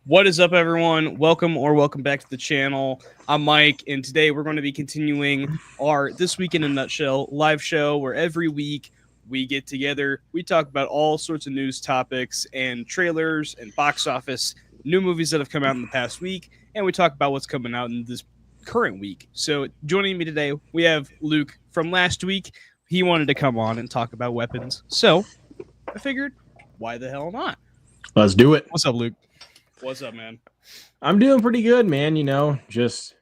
What is up, everyone? Welcome back to the channel. I'm Mike, and today we're going to be continuing our This Week in a Nutshell live show where every week we get together, we talk about all sorts of news topics and trailers and box office, new movies that have come out in the past week, and we talk about what's coming out in this current week. So joining me today, we have Luke from last week. He wanted to come on and talk about weapons, so I figured, why the hell not? Let's do it. What's up, Luke? What's up, man? I'm doing pretty good, man. Just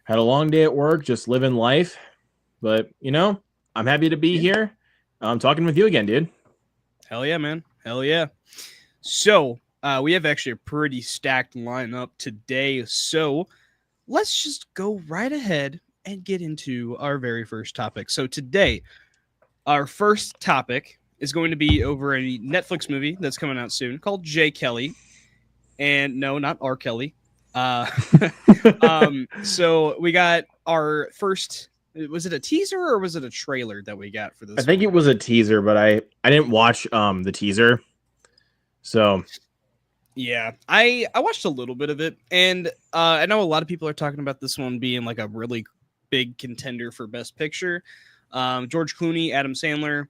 had a long day at work, just living life. But, I'm happy to be here. I'm talking with you again, dude. Hell yeah, man. Hell yeah. So, we have actually a pretty stacked lineup today. So, let's just go right ahead and get into our very first topic. So, today, our first topic is going to be over a Netflix movie that's coming out soon called J. Kelly. And no, not R. Kelly. So we got our first. Was it a teaser or was it a trailer that we got for this? I think it was a teaser, but I didn't watch the teaser. So yeah, I watched a little bit of it, and I know a lot of people are talking about this one being like a really big contender for Best Picture. George Clooney, Adam Sandler.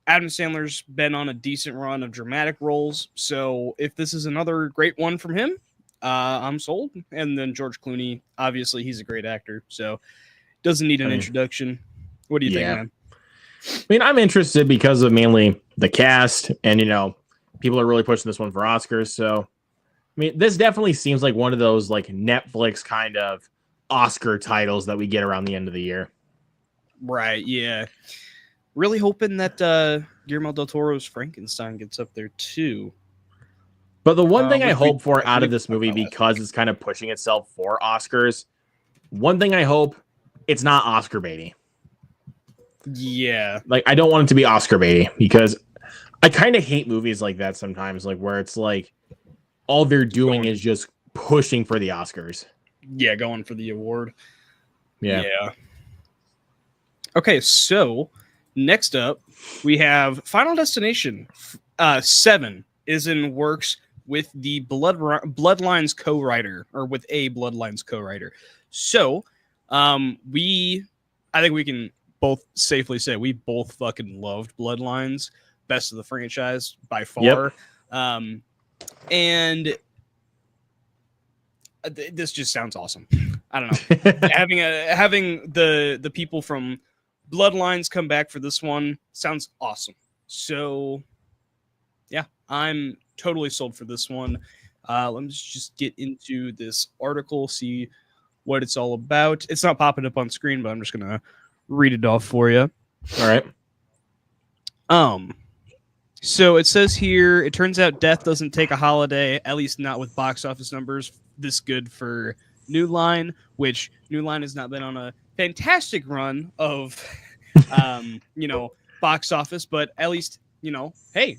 Adam Sandler's been on a decent run of dramatic roles, so if this is another great one from him, I'm sold. And then George Clooney, obviously, he's a great actor, so doesn't need an introduction. What do you think, man? I mean, I'm interested because of mainly the cast, and people are really pushing this one for Oscars. So, I mean, this definitely seems like one of those like Netflix kind of Oscar titles that we get around the end of the year. Right? Yeah. Really hoping that Guillermo del Toro's Frankenstein gets up there too. But the one thing I hope for out of this movie, because it's kind of pushing itself for Oscars, one thing I hope, it's not Oscar baity. Yeah. Like, I don't want it to be Oscar baity, because I kind of hate movies like that sometimes, like where it's like all they're doing is just pushing for the Oscars. Yeah, going for the award. Yeah. Okay, so next up, we have Final Destination 7 is in works with the Bloodlines co-writer, or with a Bloodlines co-writer. So, I think we can both safely say we both fucking loved Bloodlines, best of the franchise by far. Yep. And this just sounds awesome. I don't know. having the people from Bloodlines come back for this one sounds awesome. So, yeah, I'm totally sold for this one. Let me just get into this article, see what it's all about. It's not popping up on screen, but I'm just gonna read it off for you. All right. So it says here, it turns out death doesn't take a holiday, at least not with box office numbers this good for New Line, which New Line has not been on a fantastic run of box office, but at least hey,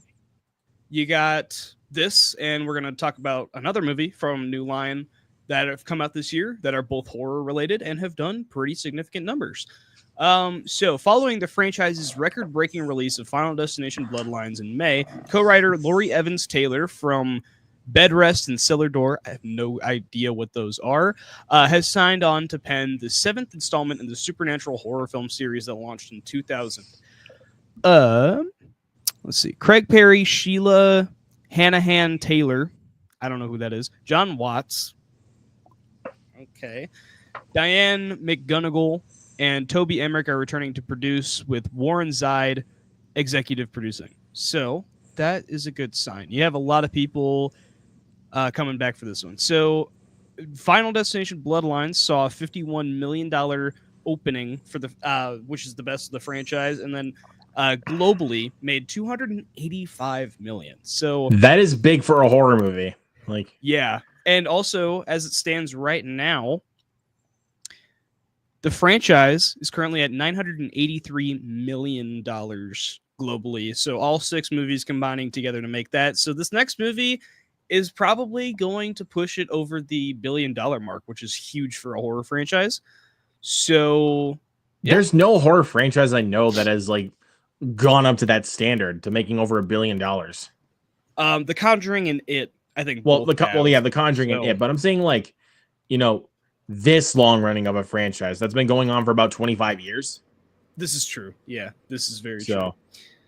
you got this, and we're going to talk about another movie from New Line that have come out this year that are both horror related and have done pretty significant numbers. So following the franchise's record-breaking release of Final Destination Bloodlines in May, co-writer Laurie Evans Taylor from Bedrest and Cellar Door, I have no idea what those are, has signed on to pen the 7th installment in the supernatural horror film series that launched in 2000. Let's see. Craig Perry, Sheila Hanahan Taylor, I don't know who that is, John Watts, okay, Diane McGonigal, and Toby Emmerich are returning to produce, with Warren Zide executive producing. So that is a good sign. You have a lot of people coming back for this one. So Final Destination Bloodlines saw a $51 million opening for the which is the best of the franchise, and then globally made $285 million. So that is big for a horror movie. Like, yeah. And also, as it stands right now, the franchise is currently at $983 million globally. So all 6 movies combining together to make that. So this next movie is probably going to push it over the $1 billion mark, which is huge for a horror franchise. So there's no horror franchise I know that has like gone up to that standard, to making over $1 billion. The Conjuring and It I think. Well, both have. the Conjuring and So- It, but I'm saying like, you know, this long running of a franchise that's been going on for about 25 years. This is true. Yeah, this is very true. So,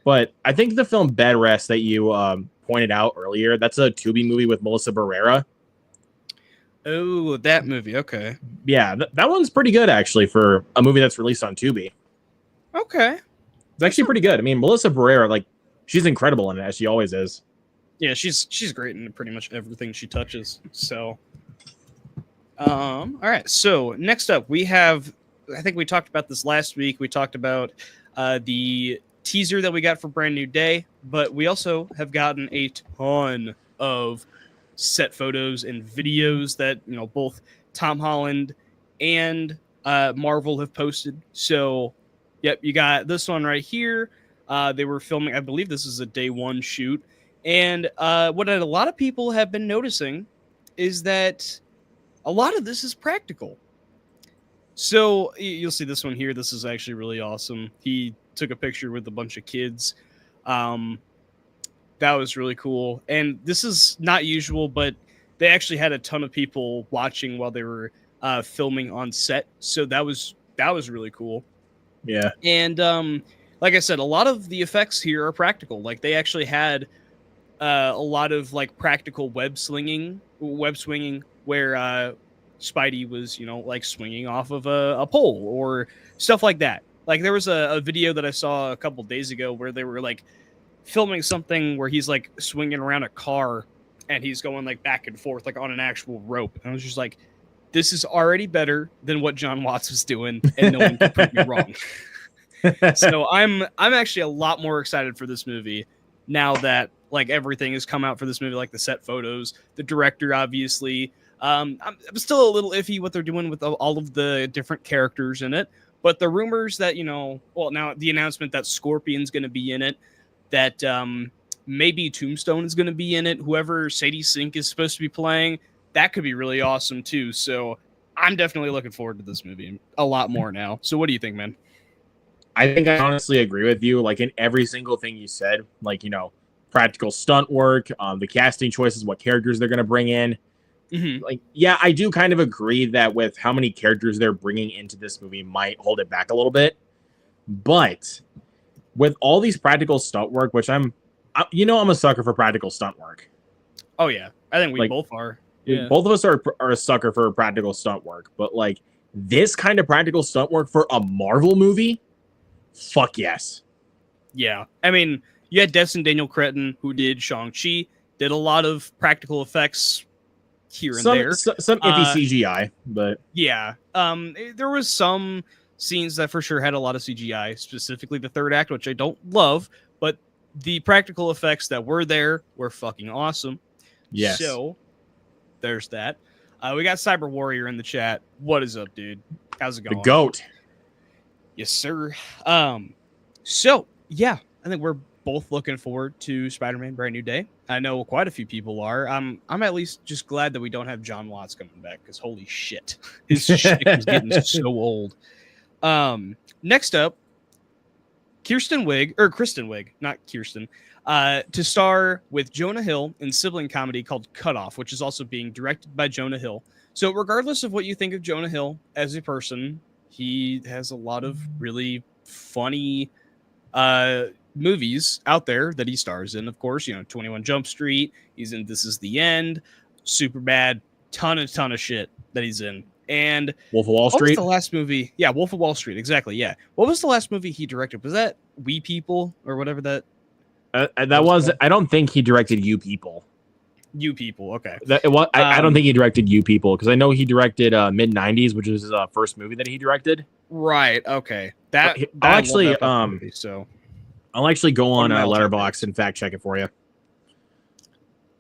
but I think the film Bed Rest that you pointed out earlier, that's a Tubi movie with Melissa Barrera. Oh, that movie. Okay. Yeah, that one's pretty good actually for a movie that's released on Tubi. Okay. It's actually pretty good. I mean, Melissa Barrera, like, she's incredible in it, as she always is. Yeah, she's great in pretty much everything she touches. So, all right. So next up, we have. I think we talked about this last week. We talked about the teaser that we got for Brand New Day, but we also have gotten a ton of set photos and videos that both Tom Holland and Marvel have posted. So, yep, you got this one right here. They were filming. I believe this is a day one shoot. And what a lot of people have been noticing is that a lot of this is practical. So you'll see this one here. This is actually really awesome. He took a picture with a bunch of kids. That was really cool. And this is not usual, but they actually had a ton of people watching while they were filming on set. So that was really cool. Yeah. And like I said, a lot of the effects here are practical. Like they actually had a lot of like practical web swinging where Spidey was, like swinging off of a pole or stuff like that. Like there was a video that I saw a couple days ago where they were like filming something where he's like swinging around a car and he's going like back and forth like on an actual rope. And I was just like, this is already better than what John Watts was doing, and no one can prove me wrong. So I'm actually a lot more excited for this movie now that like everything has come out for this movie, like the set photos, the director, obviously. I'm still a little iffy what they're doing with all of the different characters in it, but the rumors that now the announcement that Scorpion's going to be in it, that maybe Tombstone is going to be in it, whoever Sadie Sink is supposed to be playing, that could be really awesome too. So I'm definitely looking forward to this movie a lot more now. So what do you think, man? I think I honestly agree with you. Like in every single thing you said, like, practical stunt work, the casting choices, what characters they're going to bring in. Mm-hmm. Like, yeah, I do kind of agree that with how many characters they're bringing into this movie might hold it back a little bit. But with all these practical stunt work, which I'm a sucker for practical stunt work. Oh yeah, I think we Like, both are. Yeah. Both of us are a sucker for practical stunt work, but like this kind of practical stunt work for a Marvel movie, fuck yes. Yeah, I mean, you had Destin Daniel Cretton, who did Shang-Chi, did a lot of practical effects here and there. Some iffy CGI, but yeah, there was some scenes that for sure had a lot of CGI, specifically the third act, which I don't love, but the practical effects that were there were fucking awesome. yes. So there's that. We got Cyber Warrior in the chat. What is up, dude? How's it The going? GOAT. Yes, sir. So yeah, I think we're both looking forward to Spider-Man Brand New Day. I know quite a few people are. I'm at least just glad that we don't have John Watts coming back, because holy shit, his shit was getting so old. Next up, Kristen Wiig, not Kirsten, to star with Jonah Hill in sibling comedy called Cut Off, which is also being directed by Jonah Hill. So regardless of what you think of Jonah Hill as a person, he has a lot of really funny movies out there that he stars in. Of course, 21 Jump Street. He's in This Is the End, Superbad, ton of shit that he's in. And Wolf of Wall what Street. was the last movie? Yeah, Wolf of Wall Street. Exactly. Yeah. What was the last movie he directed? Was that We People or whatever that? That was. I don't think he directed You People. You People. Okay. I don't think he directed You People, because I know he directed Mid '90s, which was his first movie that he directed. Right. Okay. That I'll I actually love that fucking movie, so I'll actually go on One of my all-time Letterboxd and fact check it for you.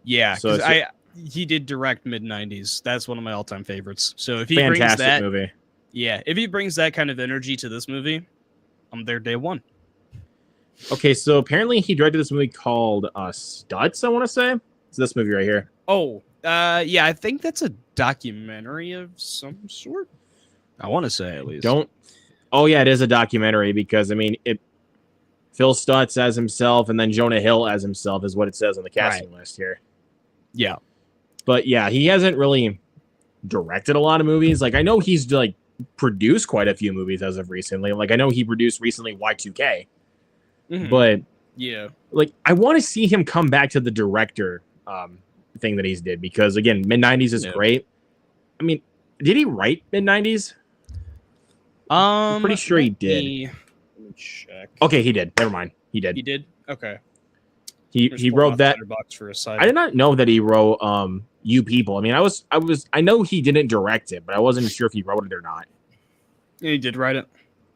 yeah, So 'cause it's he did direct Mid '90s. That's one of my all-time favorites. So if he brings Fantastic that, movie. yeah, if he brings that kind of energy to this movie, I'm there day one. Okay, so apparently he directed this movie called Stutz, I want to say. It's this movie right here. Oh, yeah, I think that's a documentary of some sort. I want to say at least. Oh yeah, it is a documentary, because I mean Phil Stutz as himself and then Jonah Hill as himself is what it says on the casting list here. Yeah. But yeah, he hasn't really directed a lot of movies. Like I know he's like produced quite a few movies as of recently. Like I know he produced recently Y2K, but yeah, like I want to see him come back to the director thing that he's did because again, mid 90s is great. I mean, did he write mid 90s? I'm pretty sure he did. Let me check. Okay, he did. Never mind. He did. He did. Okay. He wrote that. For a side. I did not know that he wrote You People. I mean, I know he didn't direct it, but I wasn't sure if he wrote it or not. Yeah, he did write it.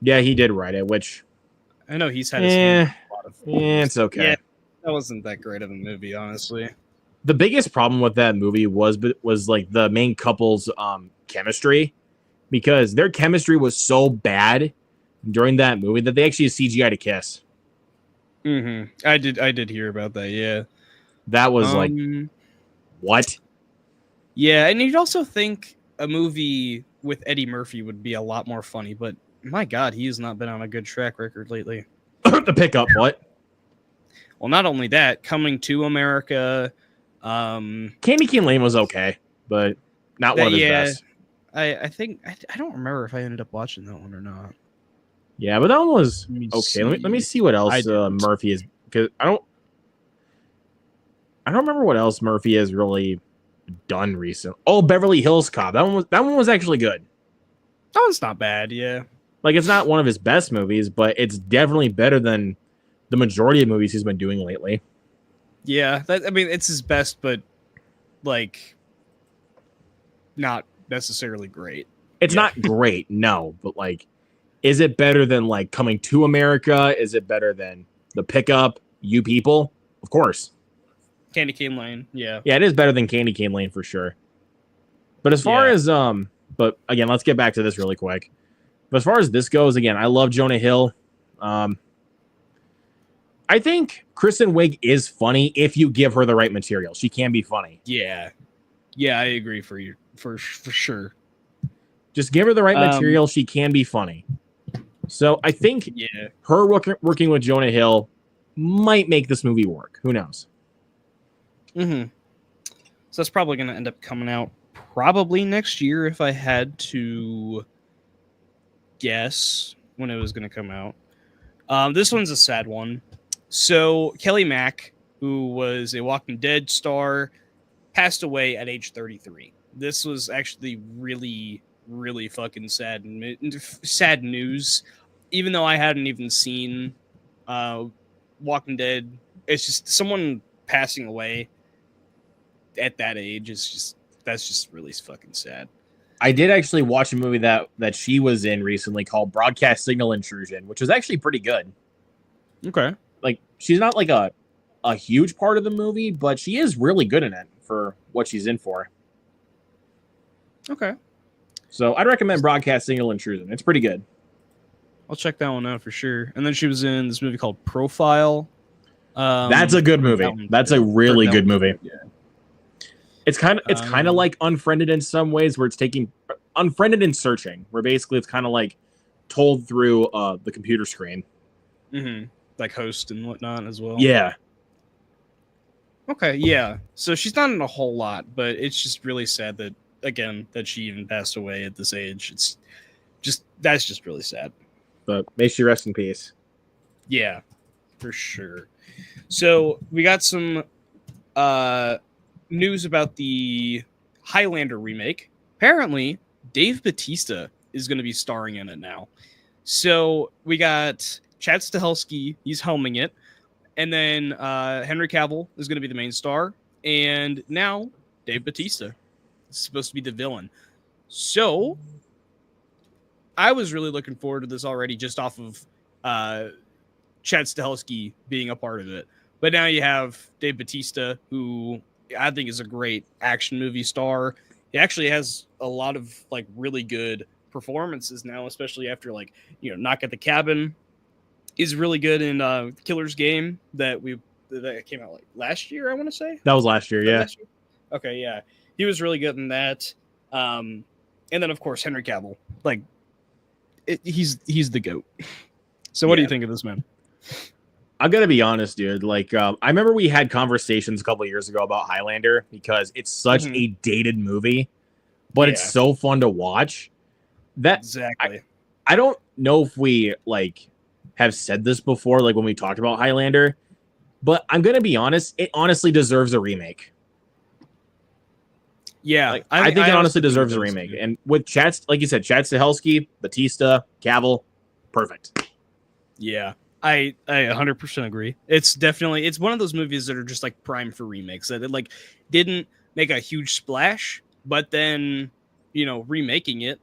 Yeah, he did write it, which I know he's had his hand in a lot of it's okay. Yeah, that wasn't that great of a movie, honestly. The biggest problem with that movie was like the main couple's chemistry, because their chemistry was so bad during that movie that they actually CGI'd a kiss. I did hear about that. Yeah, that was like what? Yeah, and you'd also think a movie with Eddie Murphy would be a lot more funny, but my God, he has not been on a good track record lately. The Pickup, what? Well, not only that, Coming to America. Candy Cane Lane was okay, but not one of his best. I think I don't remember if I ended up watching that one or not. Yeah, but that one was okay. Let me see what else Murphy is, because I don't remember what else Murphy has really done recently. Oh, Beverly Hills Cop. That one was actually good. That one's not bad. Yeah, like it's not one of his best movies, but it's definitely better than the majority of movies he's been doing lately. Yeah, it's his best, but like not necessarily great. It's not great, no, but like, is it better than like Coming to America? Is it better than The Pickup? You People? Of course. Candy Cane Lane, yeah. Yeah, it is better than Candy Cane Lane for sure. But as far as but again, let's get back to this really quick. But as far as this goes, again, I love Jonah Hill. I think Kristen Wiig is funny if you give her the right material. She can be funny. Yeah, I agree for sure. Just give her the right material. She can be funny. So I think her working with Jonah Hill might make this movie work. Who knows? So that's probably going to end up coming out probably next year if I had to guess when it was going to come out. This one's a sad one. So Kelly Mack, who was a Walking Dead star, passed away at age 33. This was actually really, really fucking sad news. Even though I hadn't even seen Walking Dead, it's just someone passing away at that age that's just really fucking sad. I did actually watch a movie that she was in recently called Broadcast Signal Intrusion, which was actually pretty good. Okay. Like, she's not like a huge part of the movie, but she is really good in it for what she's in for. Okay. So I'd recommend Broadcast Signal Intrusion. It's pretty good. I'll check that one out for sure. And then she was in this movie called Profile. That's a good movie. That's a really good movie. Yeah. It's kind of like Unfriended in some ways, where it's taking Unfriended and Searching, where basically it's kind of like told through the computer screen. Like Host and whatnot as well. Yeah. Okay, yeah. So she's not in a whole lot, but it's just really sad that she even passed away at this age. That's just really sad. But may she rest in peace. Yeah, for sure. So we got some news about the Highlander remake. Apparently, Dave Bautista is going to be starring in it now. So we got Chad Stahelski, he's helming it. And then Henry Cavill is going to be the main star. And now Dave Bautista is supposed to be the villain. So I was really looking forward to this already just off of Chad Stahelski being a part of it. But now you have Dave Bautista, who I think is a great action movie star. He actually has a lot of like really good performances now, especially after Knock at the Cabin. Is really good in Killer's Game that came out like last year, I want to say. That was last year, yeah. Okay, yeah. He was really good in that. And then of course Henry Cavill. He's the GOAT. So what do you think of this, man? I'm gonna be honest, dude. Like, I remember we had conversations a couple of years ago about Highlander because it's such Mhm. a dated movie, but it's Yeah. so fun to watch. That Exactly. I don't know if we like have said this before, like when we talked about Highlander, but I'm gonna be honest, it honestly deserves a remake. Yeah, Like, I think it honestly honestly think it deserves a does remake. too. And with Chad, like you said, Chad Stahelski, Batista, Cavill, perfect. Yeah, I 100% agree. It's one of those movies that are just like prime for remakes that it like didn't make a huge splash, but then remaking it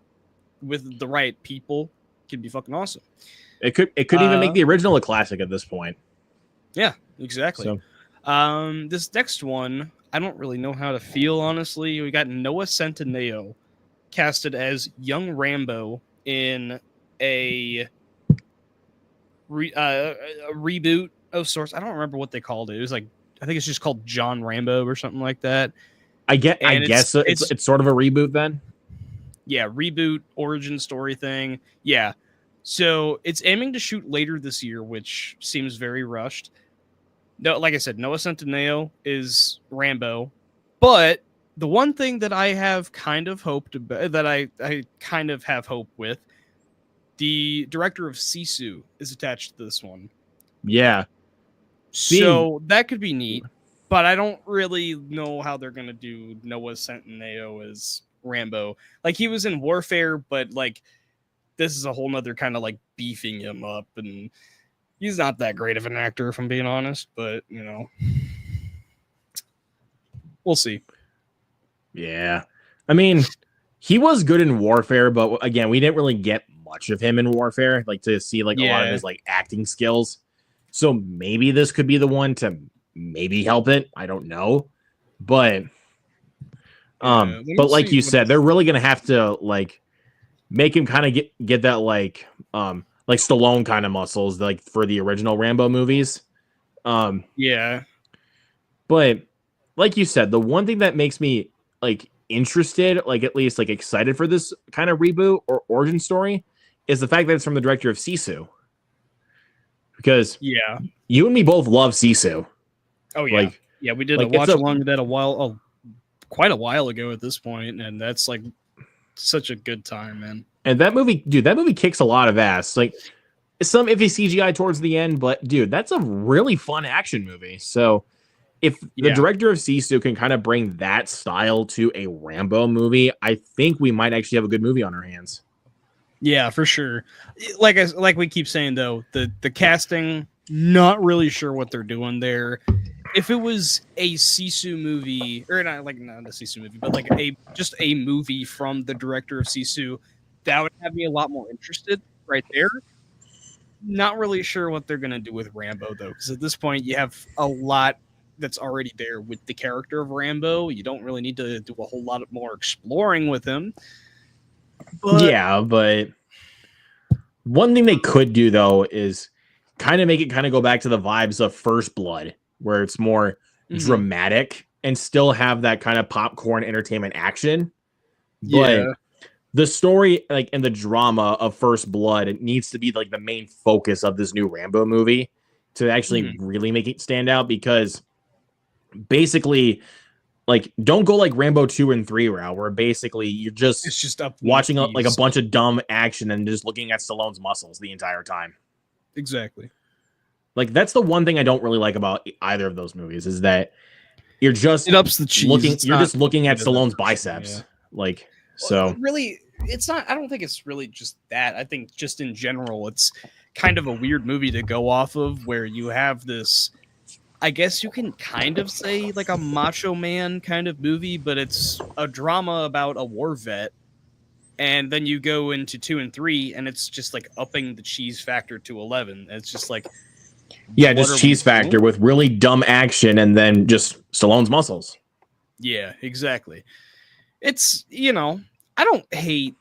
with the right people can be fucking awesome. It could even make the original a classic at this point. Yeah, exactly. So This next one, I don't really know how to feel, honestly. We got Noah Centineo casted as young Rambo in a, a reboot of sorts. I don't remember what they called it. It was like, I think it's just called John Rambo or something like that. I And guess it's sort of a reboot then. yeah, reboot origin story thing. Yeah. So it's aiming to shoot later this year, which seems very rushed. No, like I said, Noah Centineo is Rambo, but the one thing that I have kind of hoped about, that I kind of have hope with, the director of Sisu is attached to this one, Yeah. so that could be neat. But I don't really know how they're gonna do Noah Centineo as Rambo. Like he was in Warfare, but like this is a whole nother kind of like beefing him up, and he's not that great of an actor, if I'm being honest. But we'll see. Yeah. I mean, he was good in Warfare, but again, we didn't really get much of him in Warfare, like to see like a lot of his like acting skills. So maybe this could be the one to maybe help it. I don't know. But but like you said, they're really gonna have to like make him kind of get that like Stallone kind of muscles like for the original Rambo movies. Yeah. But like you said, the one thing that makes me like interested, like at least like excited for this kind of reboot or origin story is the fact that it's from the director of Sisu. Because Yeah. you and me both love Sisu. Oh yeah. Like, yeah, we did like a watch along that quite a while ago at this point, and that's like such a good time, man. And that movie, dude, that movie kicks a lot of ass. Like some iffy CGI towards the end, but dude, that's a really fun action movie. So if the director of Sisu can kind of bring that style to a Rambo movie, I think we might actually have a good movie on our hands. Yeah, for sure. Like we keep saying though, the casting, not really sure what they're doing there. If it was a Sisu movie, or not a Sisu movie, but like just a movie from the director of Sisu, that would have me a lot more interested right there. Not really sure what they're gonna do with Rambo though, because at this point you have a lot that's already there with the character of Rambo. You don't really need to do a whole lot more exploring with him. But one thing they could do though is kind of make it kind of go back to the vibes of First Blood, where it's more dramatic and still have that kind of popcorn entertainment action. But the story, like, and the drama of First Blood, it needs to be like the main focus of this new Rambo movie to actually really make it stand out, because basically, like, don't go like Rambo 2 and 3 route, where basically you're just it's just up watching like a bunch of dumb action and just looking at Stallone's muscles the entire time. Exactly. Like, that's the one thing I don't really like about either of those movies, is that you're just it ups the cheese. you're just looking at Stallone's biceps. Like, so really, it's not. I don't think it's really just that. I think just in general, it's kind of a weird movie to go off of, where you have this, I guess you can kind of say like a Macho Man kind of movie, but it's a drama about a war vet. And then you go into 2 and 3, and it's just like upping the cheese factor to 11. It's just like, yeah, just cheese factor with really dumb action, and then just Stallone's muscles. Yeah, exactly. It's, I don't hate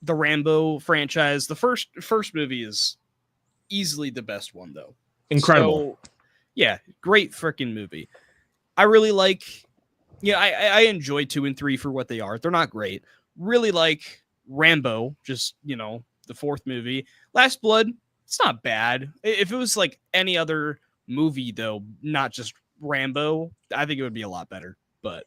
the Rambo franchise. The first movie is easily the best one, though. Incredible. So, yeah, great freaking movie. I really like, I enjoy 2 and 3 for what they are. They're not great. Really like Rambo, just, the fourth movie. Last Blood, it's not bad. If it was like any other movie though, not just Rambo, I think it would be a lot better. But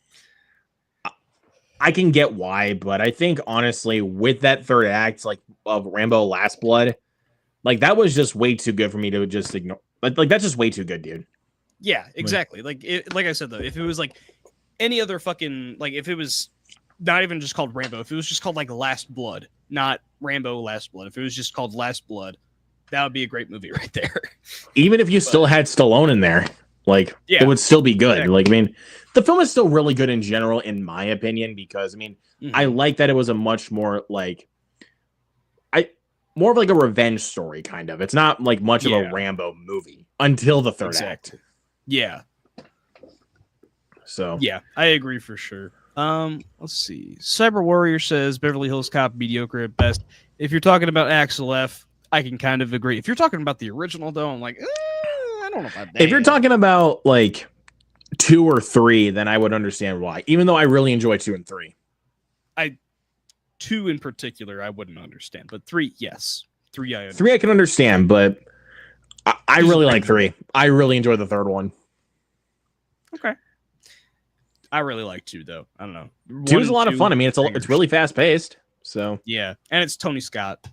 I can get why, but I think honestly, with that third act, like of Rambo Last Blood, like that was just way too good for me to just ignore. Like that's just way too good, dude. yeah, exactly. Like I said though, if it was like any other fucking like if it was not even just called Rambo, if it was just called like Last Blood, not Rambo Last Blood, if it was just called Last Blood, that would be a great movie right there. Even if you still had Stallone in there, like Yeah, it would still be good. exactly. Like I mean, the film is still really good in general, in my opinion, because I mean, I like that it was a much more like more of like a revenge story, kind of. It's not like much of a Rambo movie until the third act. Yeah. So yeah, I agree for sure. Let's see. Cyber Warrior says Beverly Hills Cop mediocre at best. If you're talking about Axel F, I can kind of agree. If you're talking about the original though, I'm like, I don't know about that. If you're talking about like 2 or 3, then I would understand why. Even though I really enjoy 2 and 3. 2 in particular, I wouldn't understand, but 3, yes. 3, I understand. 3 I can understand, but I really like 3. I really enjoy the third one. Okay. I really like 2 though. I don't know. 2 is a lot of fun. I mean, it's really fast paced. So yeah, and it's Tony Scott.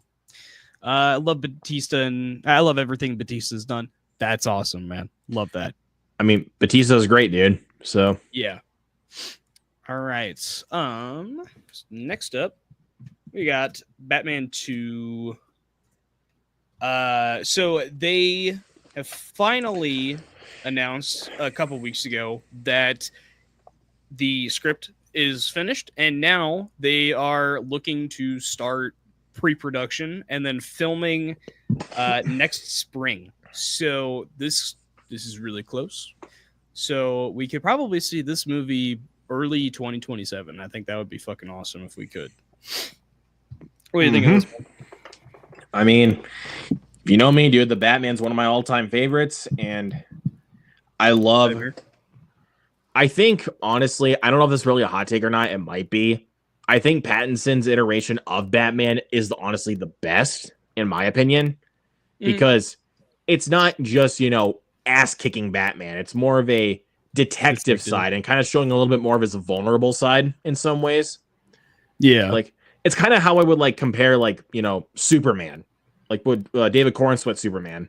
I love Batista, and I love everything Batista's done. That's awesome, man. Love that. I mean, Batista's great, dude. So yeah. All right. Next up, we got Batman 2. So they have finally announced a couple weeks ago that the script is finished, and now they are looking to start pre-production and then filming next spring. So this is really close. So we could probably see this movie early 2027. I think that would be fucking awesome if we could. What do you think of this one? I mean, you know me, dude. The Batman's one of my all-time favorites, and I think, honestly, I don't know if this is really a hot take or not. It might be. I think Pattinson's iteration of Batman is honestly the best, in my opinion, because it's not just, ass-kicking Batman. It's more of a detective side and kind of showing a little bit more of his vulnerable side in some ways. Yeah. Like, it's kind of how I would, compare, Superman. Like, with David Cornsweet Superman.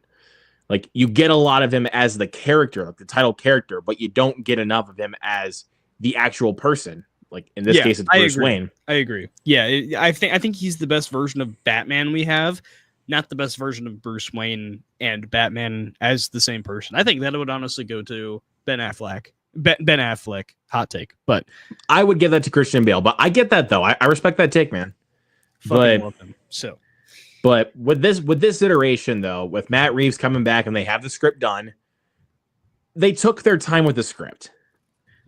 Like, you get a lot of him as the character, like the title character, but you don't get enough of him as the actual person. Like, in this case, it's Bruce Wayne. I agree. Yeah, I think he's the best version of Batman we have, not the best version of Bruce Wayne and Batman as the same person. I think that would honestly go to Ben Affleck. Ben Affleck, hot take. But I would give that to Christian Bale. But I get that, though. I respect that take, man. Love him. So... But with this iteration, though, with Matt Reeves coming back and they have the script done, they took their time with the script.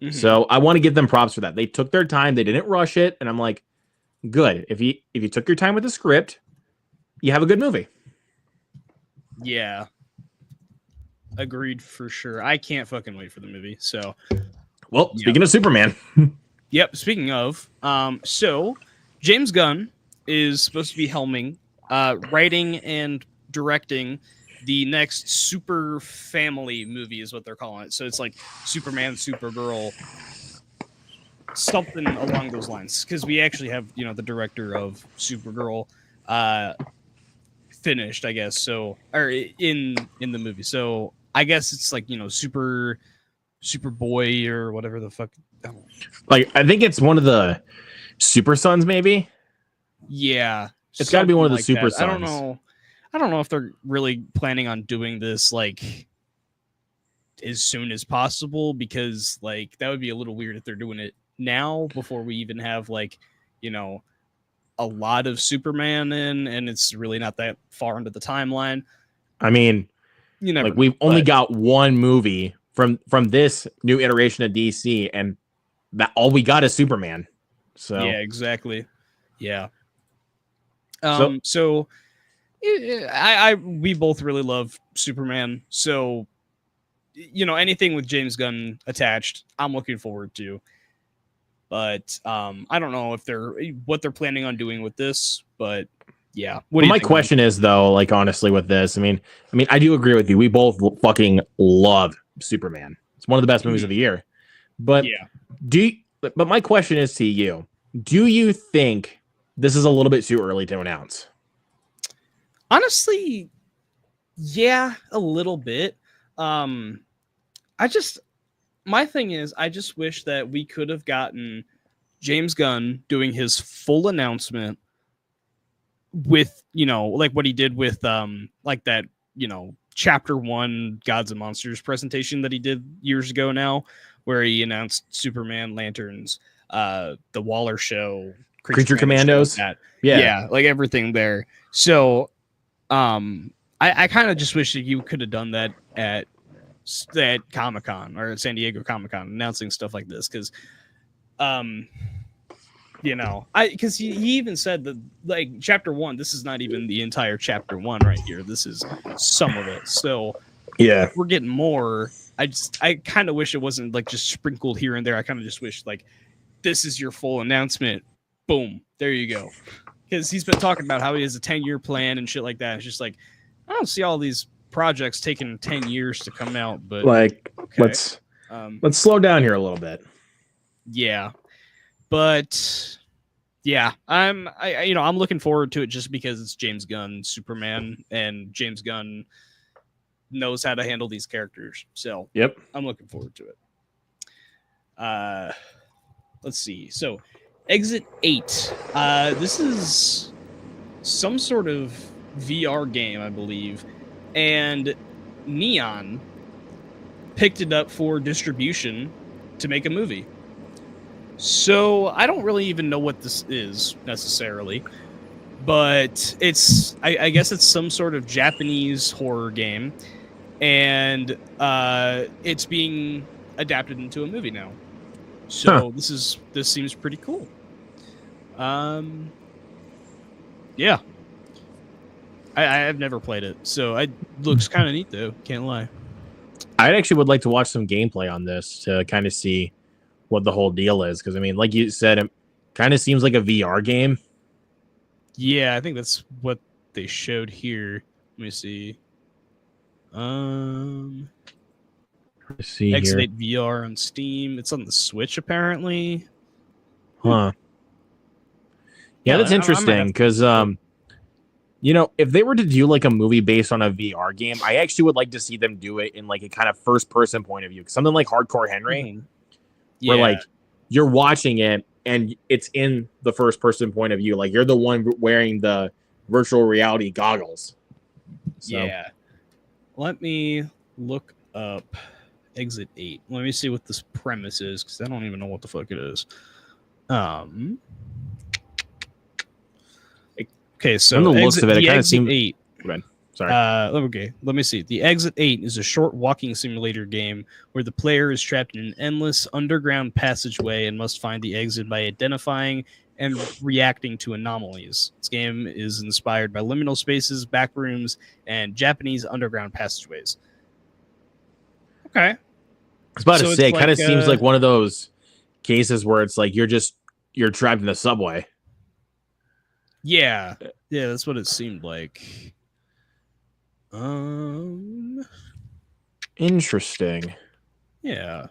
Mm-hmm. So I want to give them props for that. They took their time. They didn't rush it. And I'm like, good. If you took your time with the script, you have a good movie. Yeah. Agreed for sure. I can't fucking wait for the movie. So, well, speaking of Superman. Yep. Speaking of, so James Gunn is supposed to be helming, writing and directing the next super family movie is what they're calling it. So it's like Superman, Supergirl, something along those lines. Because we actually have, the director of Supergirl finished, I guess. So, or in the movie. So I guess it's like, Superboy or whatever the fuck. Like, I think it's one of the Super Sons, maybe. Yeah. It's got to be one of the Super Sons. I don't know if they're really planning on doing this like as soon as possible, because like that would be a little weird if they're doing it now before we even have like, a lot of Superman in, and it's really not that far into the timeline. I mean, we've only got one movie from this new iteration of DC, and that all we got is Superman. So yeah, exactly. Yeah. So we both really love Superman. So, anything with James Gunn attached, I'm looking forward to. But I don't know if what they're planning on doing with this, but Yeah. What But do you my think? question is though, like honestly, with this, I mean, I do agree with you. We both fucking love Superman. It's one of the best movies of the year. But Yeah. but my question is to you: do you think this is a little bit too early to announce? Honestly, yeah, a little bit. I just my thing is I just wish that we could have gotten James Gunn doing his full announcement with, like what he did with like that, chapter 1 Gods and Monsters presentation that he did years ago now, where he announced Superman, Lanterns, the Waller show, Creature Commandos, Commandos? that. Yeah. Yeah, like everything there. So I kind of just wish that you could have done that at Comic-Con or at San Diego Comic-Con, announcing stuff like this, because because he even said that, like, chapter 1, this is not even the entire chapter 1 right here, this is some of it, so Yeah. we're getting more. I kind of wish it wasn't like just sprinkled here and there. I kind of just wish, like, this is your full announcement, boom, there you go, because he's been talking about how he has a 10-year plan and shit like that. It's just like, I don't see all these projects taking 10 years to come out, but Like, okay. let's slow down here a little bit. Yeah, but yeah, I'm looking forward to it just because it's James Gunn Superman, and James Gunn knows how to handle these characters. So Yep. I'm looking forward to it. Let's see. So Exit 8. This is some sort of VR game, I believe, and Neon picked it up for distribution to make a movie. So I don't really even know what this is necessarily, but I guess it's some sort of Japanese horror game, and it's being adapted into a movie now. So this seems pretty cool. Yeah. I've never played it, so it looks kind of neat though. Can't lie. I actually would like to watch some gameplay on this to kind of see what the whole deal is, because I mean, like you said, it kind of seems like a VR game. Yeah, I think that's what they showed here. Let me see. Let's see Exit here. 8 VR on Steam. It's on the Switch apparently. Huh. Yeah, that's I might interesting have because if they were to do like a movie based on a VR game, I actually would like to see them do it in like a kind of first person point of view. Something like Hardcore Henry, Mm-hmm. where like you're watching it and it's in the first person point of view. Like you're the one wearing the virtual reality goggles. So. Yeah. Let me look up Exit 8. Let me see what this premise is, because I don't even know what the fuck it is. Okay, so from the looks of it, it kind of seems. 8. Sorry. Okay, let me see. The Exit 8 is a short walking simulator game where the player is trapped in an endless underground passageway and must find the exit by identifying and reacting to anomalies. This game is inspired by liminal spaces, backrooms, and Japanese underground passageways. Okay. I was about to say, it kind of seems like one of those cases where it's like you're trapped in the subway. Yeah, that's what it seemed like. Interesting. Yeah.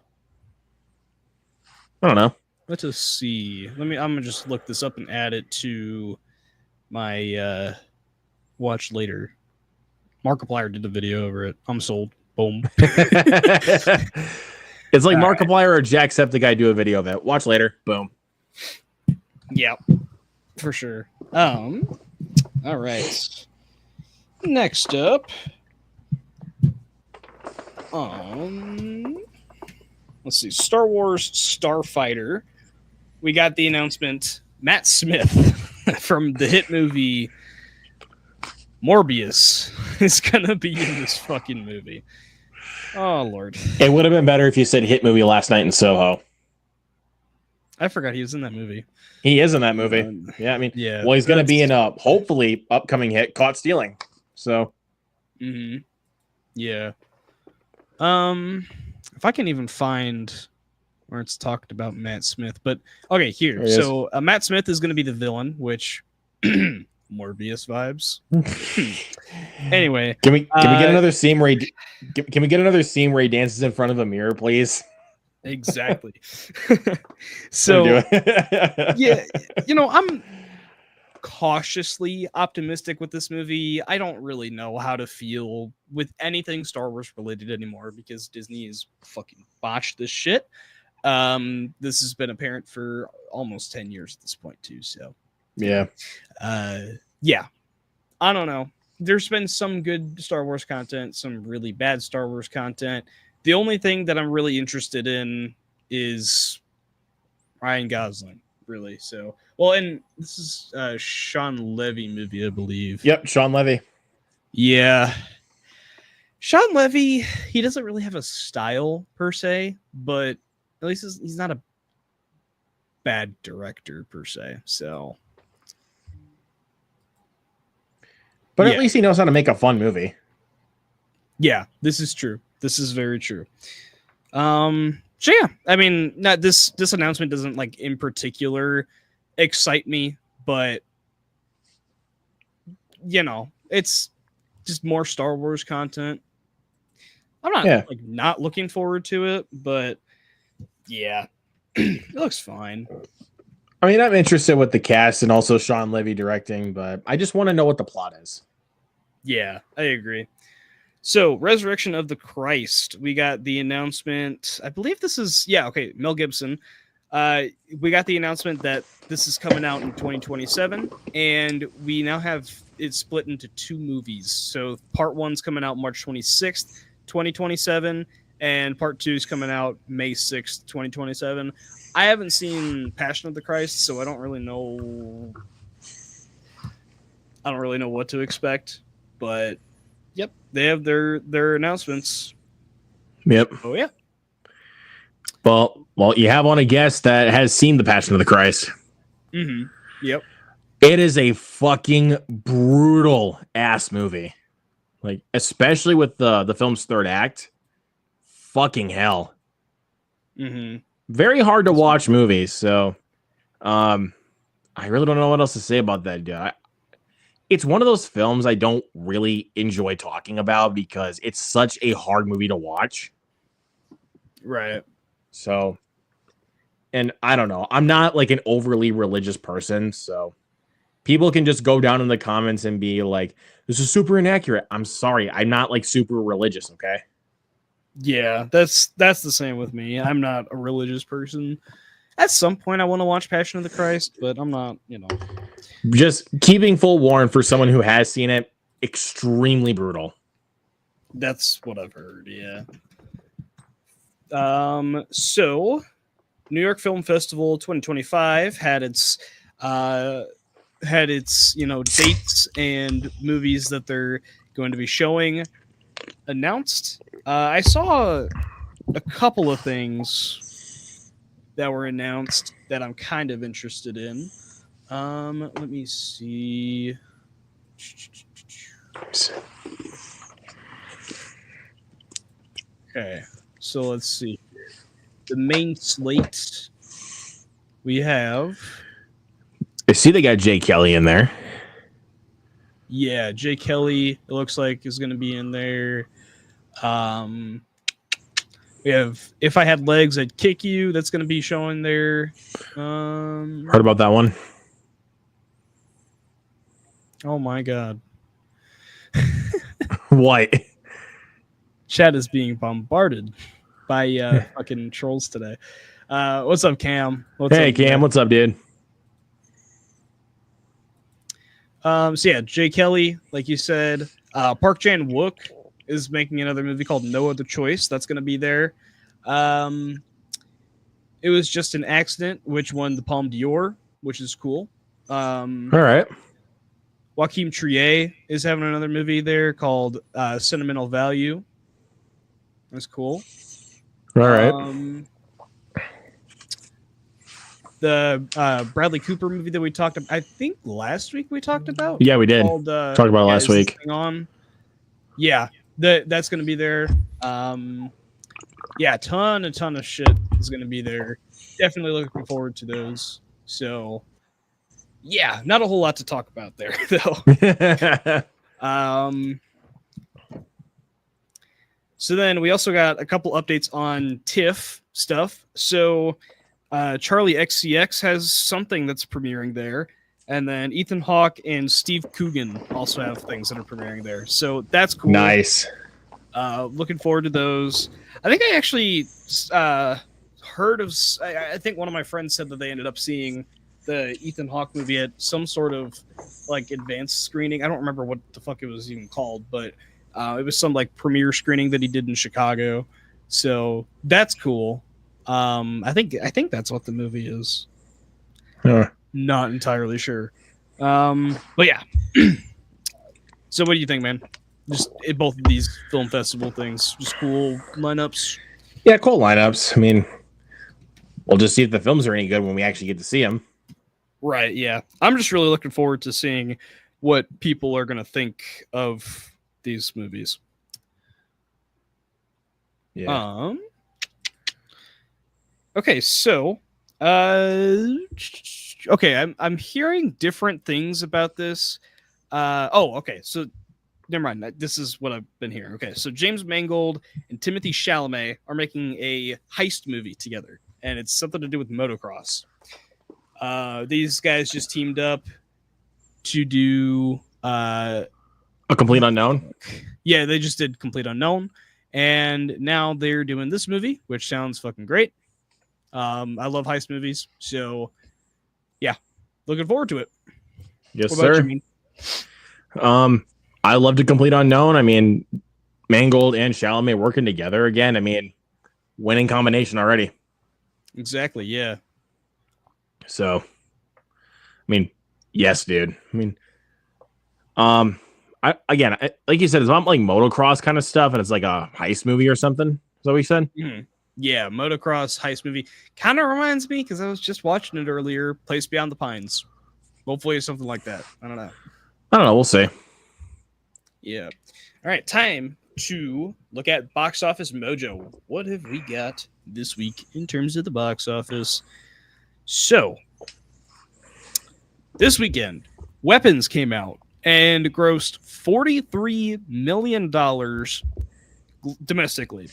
I don't know. Let's just see. I'm gonna just look this up and add it to my watch later. Markiplier did a video over it. I'm sold. Boom. It's like Markiplier or Jacksepticeye do a video of it. Watch later. Boom. Yeah, for sure. All right. Next up, let's see, Star Wars Starfighter. We got the announcement. Matt Smith from the hit movie Morbius is gonna be in this fucking movie. Oh Lord! It would have been better if you said hit movie Last Night in Soho. I forgot he was in that movie. He is in that movie. Yeah, I mean, yeah. Well, he's gonna be in a hopefully upcoming hit, Caught Stealing. So. Mm-hmm. Yeah. If I can even find where it's talked about Matt Smith, but okay, here. So Matt Smith is going to be the villain, which Morbius vibes. Anyway, can we get another scene where can we get another scene where he dances in front of a mirror, please? Exactly. So yeah, I'm cautiously optimistic with this movie. I don't really know how to feel with anything Star Wars related anymore because Disney has fucking botched this shit. This has been apparent for almost 10 years at this point too. So yeah. Yeah. I don't know. There's been some good Star Wars content, some really bad Star Wars content. The only thing that I'm really interested in is Ryan Gosling, really. So, well, and this is Sean Levy movie, I believe. Yep, Sean Levy. Yeah. Sean Levy, he doesn't really have a style per se, but at least he's not a bad director per se. So, but at least he knows how to make a fun movie. Yeah, this is true. This is very true. So yeah, I mean, not this announcement doesn't like in particular excite me, but it's just more Star Wars content. I'm not like not looking forward to it, but yeah, it looks fine. I mean, I'm interested with the cast and also Sean Levy directing, but I just want to know what the plot is. Yeah, I agree. So, Resurrection of the Christ. We got the announcement. I believe this is, Mel Gibson. We got the announcement that this is coming out in 2027, and we now have it split into 2 movies. So, part 1's coming out March 26th, 2027, and part 2 is coming out May 6th, 2027. I haven't seen Passion of the Christ, so I don't really know what to expect, but yep, they have their announcements. Yep. Oh yeah. Well, you have on a guest that has seen the Passion of the Christ. Mm-hmm. Yep. It is a fucking brutal ass movie. Like, especially with the film's third act. Fucking hell. Mm-hmm. Very hard to watch movies, so I really don't know what else to say about that, dude. It's one of those films I don't really enjoy talking about because it's such a hard movie to watch. Right. So, and I don't know. I'm not like an overly religious person, so people can just go down in the comments and be like, this is super inaccurate. I'm sorry. I'm not like super religious, okay? Yeah, that's the same with me. I'm not a religious person. At some point I want to watch Passion of the Christ, but I'm not, Just keeping full warrant for someone who has seen it, extremely brutal. That's what I've heard, yeah. So New York Film Festival 2025 had its dates and movies that they're going to be showing announced. I saw a couple of things that were announced that I'm kind of interested in. Let me see. Okay, so let's see. The main slate we have. I see they got Jay Kelly in there. Yeah, Jay Kelly, it looks like, is going to be in there. We have If I Had Legs, I'd Kick You. That's going to be showing there. Heard about that one? Oh my god. What? Chat is being bombarded by fucking trolls today. What's up, Cam? Hey, Cam. What's up, dude? So yeah, Jay Kelly, like you said. Park Chan-wook is making another movie called No Other Choice. That's going to be there. It was Just an Accident, which won the Palme d'Or, which is cool. All right. Joaquin Trier is having another movie there called Sentimental Value. That's cool. All right. The Bradley Cooper movie that we talked about, I think last week we talked about. Yeah, we did. Called, talked about it last week. Yeah, that's going to be there. Yeah, a ton of shit is going to be there. Definitely looking forward to those. So, Yeah, not a whole lot to talk about there, though. So then we also got a couple updates on TIFF stuff. So Charlie XCX has something that's premiering there. And then Ethan Hawke and Steve Coogan also have things that are premiering there. So that's cool. Nice. Looking forward to those. I think I actually heard of... I think one of my friends said that they ended up seeing the Ethan Hawke movie at some sort of like advanced screening. I don't remember what the fuck it was even called, but it was some like premiere screening that he did in Chicago. So that's cool. I think that's what the movie is. Not entirely sure. But yeah. So what do you think, man? Just both of these film festival things, just cool lineups. Yeah, cool lineups. I mean, we'll just see if the films are any good when we actually get to see them. Right, yeah. I'm just really looking forward to seeing what people are going to think of these movies. Yeah. Okay, so okay, I'm hearing different things about this. Okay, so never mind. This is what I've been hearing. Okay, so James Mangold and Timothy Chalamet are making a heist movie together, and it's something to do with motocross. These guys just teamed up to do A Complete Unknown. Yeah, they just did Complete Unknown, and now they're doing this movie, which sounds fucking great. I love heist movies, so yeah, looking forward to it. Yes, what about sir. you, man? I love To Complete Unknown. I mean, Mangold and Chalamet working together again. I mean, winning combination already. Exactly, yeah. So, I mean, yes, dude. I mean, like you said, it's not like motocross kind of stuff, and it's like a heist movie or something. Is that what you said? Mm-hmm. Yeah, motocross heist movie kind of reminds me because I was just watching it earlier. Place Beyond the Pines. Hopefully, it's something like that. I don't know. We'll see. Yeah. All right, time to look at Box Office Mojo. What have we got this week in terms of the box office? So, this weekend, Weapons came out and grossed $43 million domestically.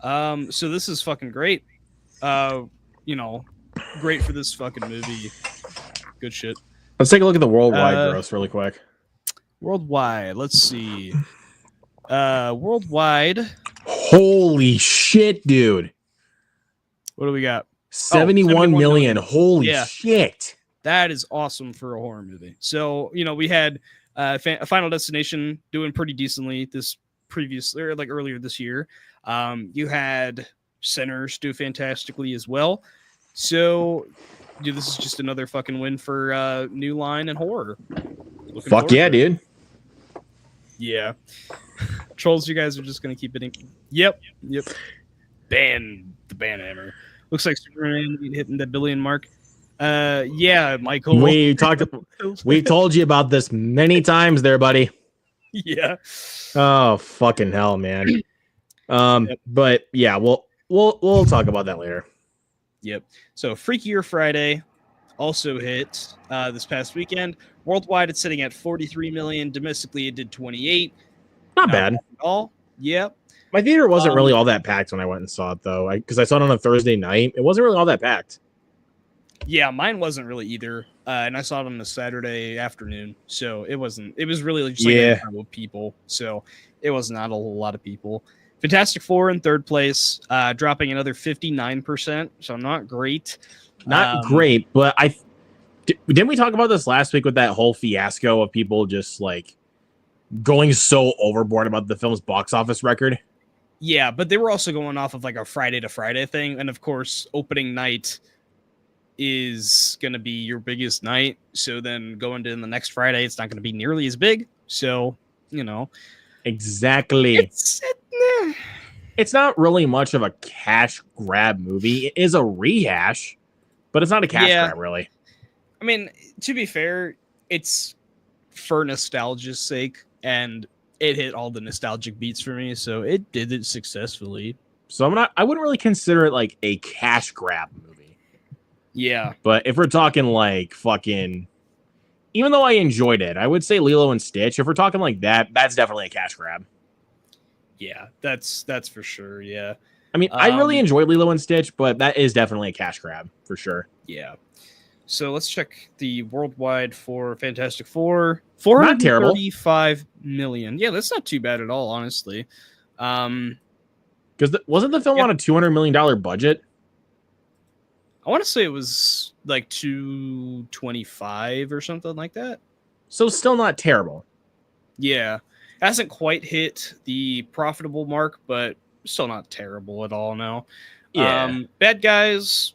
So this is fucking great. Great for this fucking movie. Good shit. Let's take a look at the worldwide gross really quick. Worldwide, let's see. Worldwide. Holy shit, dude. What do we got? 71 million. Holy shit. That is awesome for a horror movie. So, we had Final Destination doing pretty decently earlier this year. You had Sinners do fantastically as well. So, dude, this is just another fucking win for New Line and horror. Fuck yeah, dude. Yeah. Trolls, you guys are just going to keep hitting. Yep. Ban the hammer. Looks like Superman hitting that billion mark. Yeah, Michael. We told you about this many times there, buddy. Yeah. Oh, fucking hell, man. But yeah, we'll talk about that later. Yep. So Freakier Friday also hit this past weekend. Worldwide, it's sitting at 43 million. Domestically, it did 28. Not bad at all. Yep. My theater wasn't really all that packed when I went and saw it, though, because I saw it on a Thursday night. It wasn't really all that packed. Yeah, mine wasn't really either, and I saw it on a Saturday afternoon, so it wasn't. It was really just like a crowd of people, so it was not a whole lot of people. Fantastic Four in third place, dropping another 59%, so not great. Not great, but didn't we talk about this last week with that whole fiasco of people just like going so overboard about the film's box office record? Yeah, but they were also going off of like a Friday to Friday thing, and of course, opening night is going to be your biggest night. So then going to the next Friday, it's not going to be nearly as big. So, Exactly. It's not really much of a cash grab movie. It is a rehash, but it's not a cash grab, really. I mean, to be fair, it's for nostalgia's sake, and it hit all the nostalgic beats for me, so it did it successfully. So I wouldn't really consider it like a cash grab movie. Yeah. But if we're talking like fucking even though I enjoyed it, I would say Lilo and Stitch. If we're talking like that, that's definitely a cash grab. Yeah, that's for sure. Yeah. I mean, I really enjoyed Lilo and Stitch, but that is definitely a cash grab for sure. Yeah. So let's check the worldwide for Fantastic Four. Not terrible. 435 million. Yeah, that's not too bad at all, honestly. Because wasn't the film on a $200 million budget? I want to say it was like 225 or something like that. So still not terrible. Yeah. It hasn't quite hit the profitable mark, but still not terrible at all now. Yeah. Bad Guys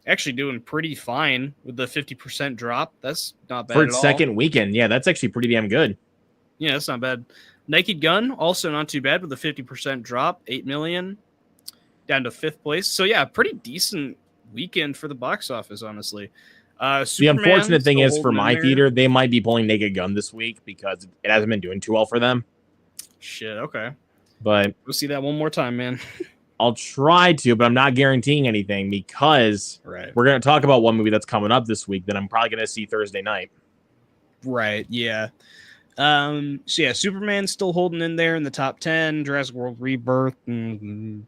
actually doing pretty fine with the 50% drop. That's not bad For at its all. second weekend. Yeah, that's actually pretty damn good. Yeah, that's not bad. Naked Gun, also not too bad with a 50% drop, 8 million, down to 5th place. So yeah, pretty decent weekend for the box office, honestly. The unfortunate thing is for my theater, they might be pulling Naked Gun this week because it hasn't been doing too well for them. Shit, okay. But we'll see that one more time, man. I'll try to, but I'm not guaranteeing anything because we're going to talk about one movie that's coming up this week that I'm probably going to see Thursday night. Right, yeah. So yeah, Superman's still holding in there in the top 10. Jurassic World Rebirth. F1.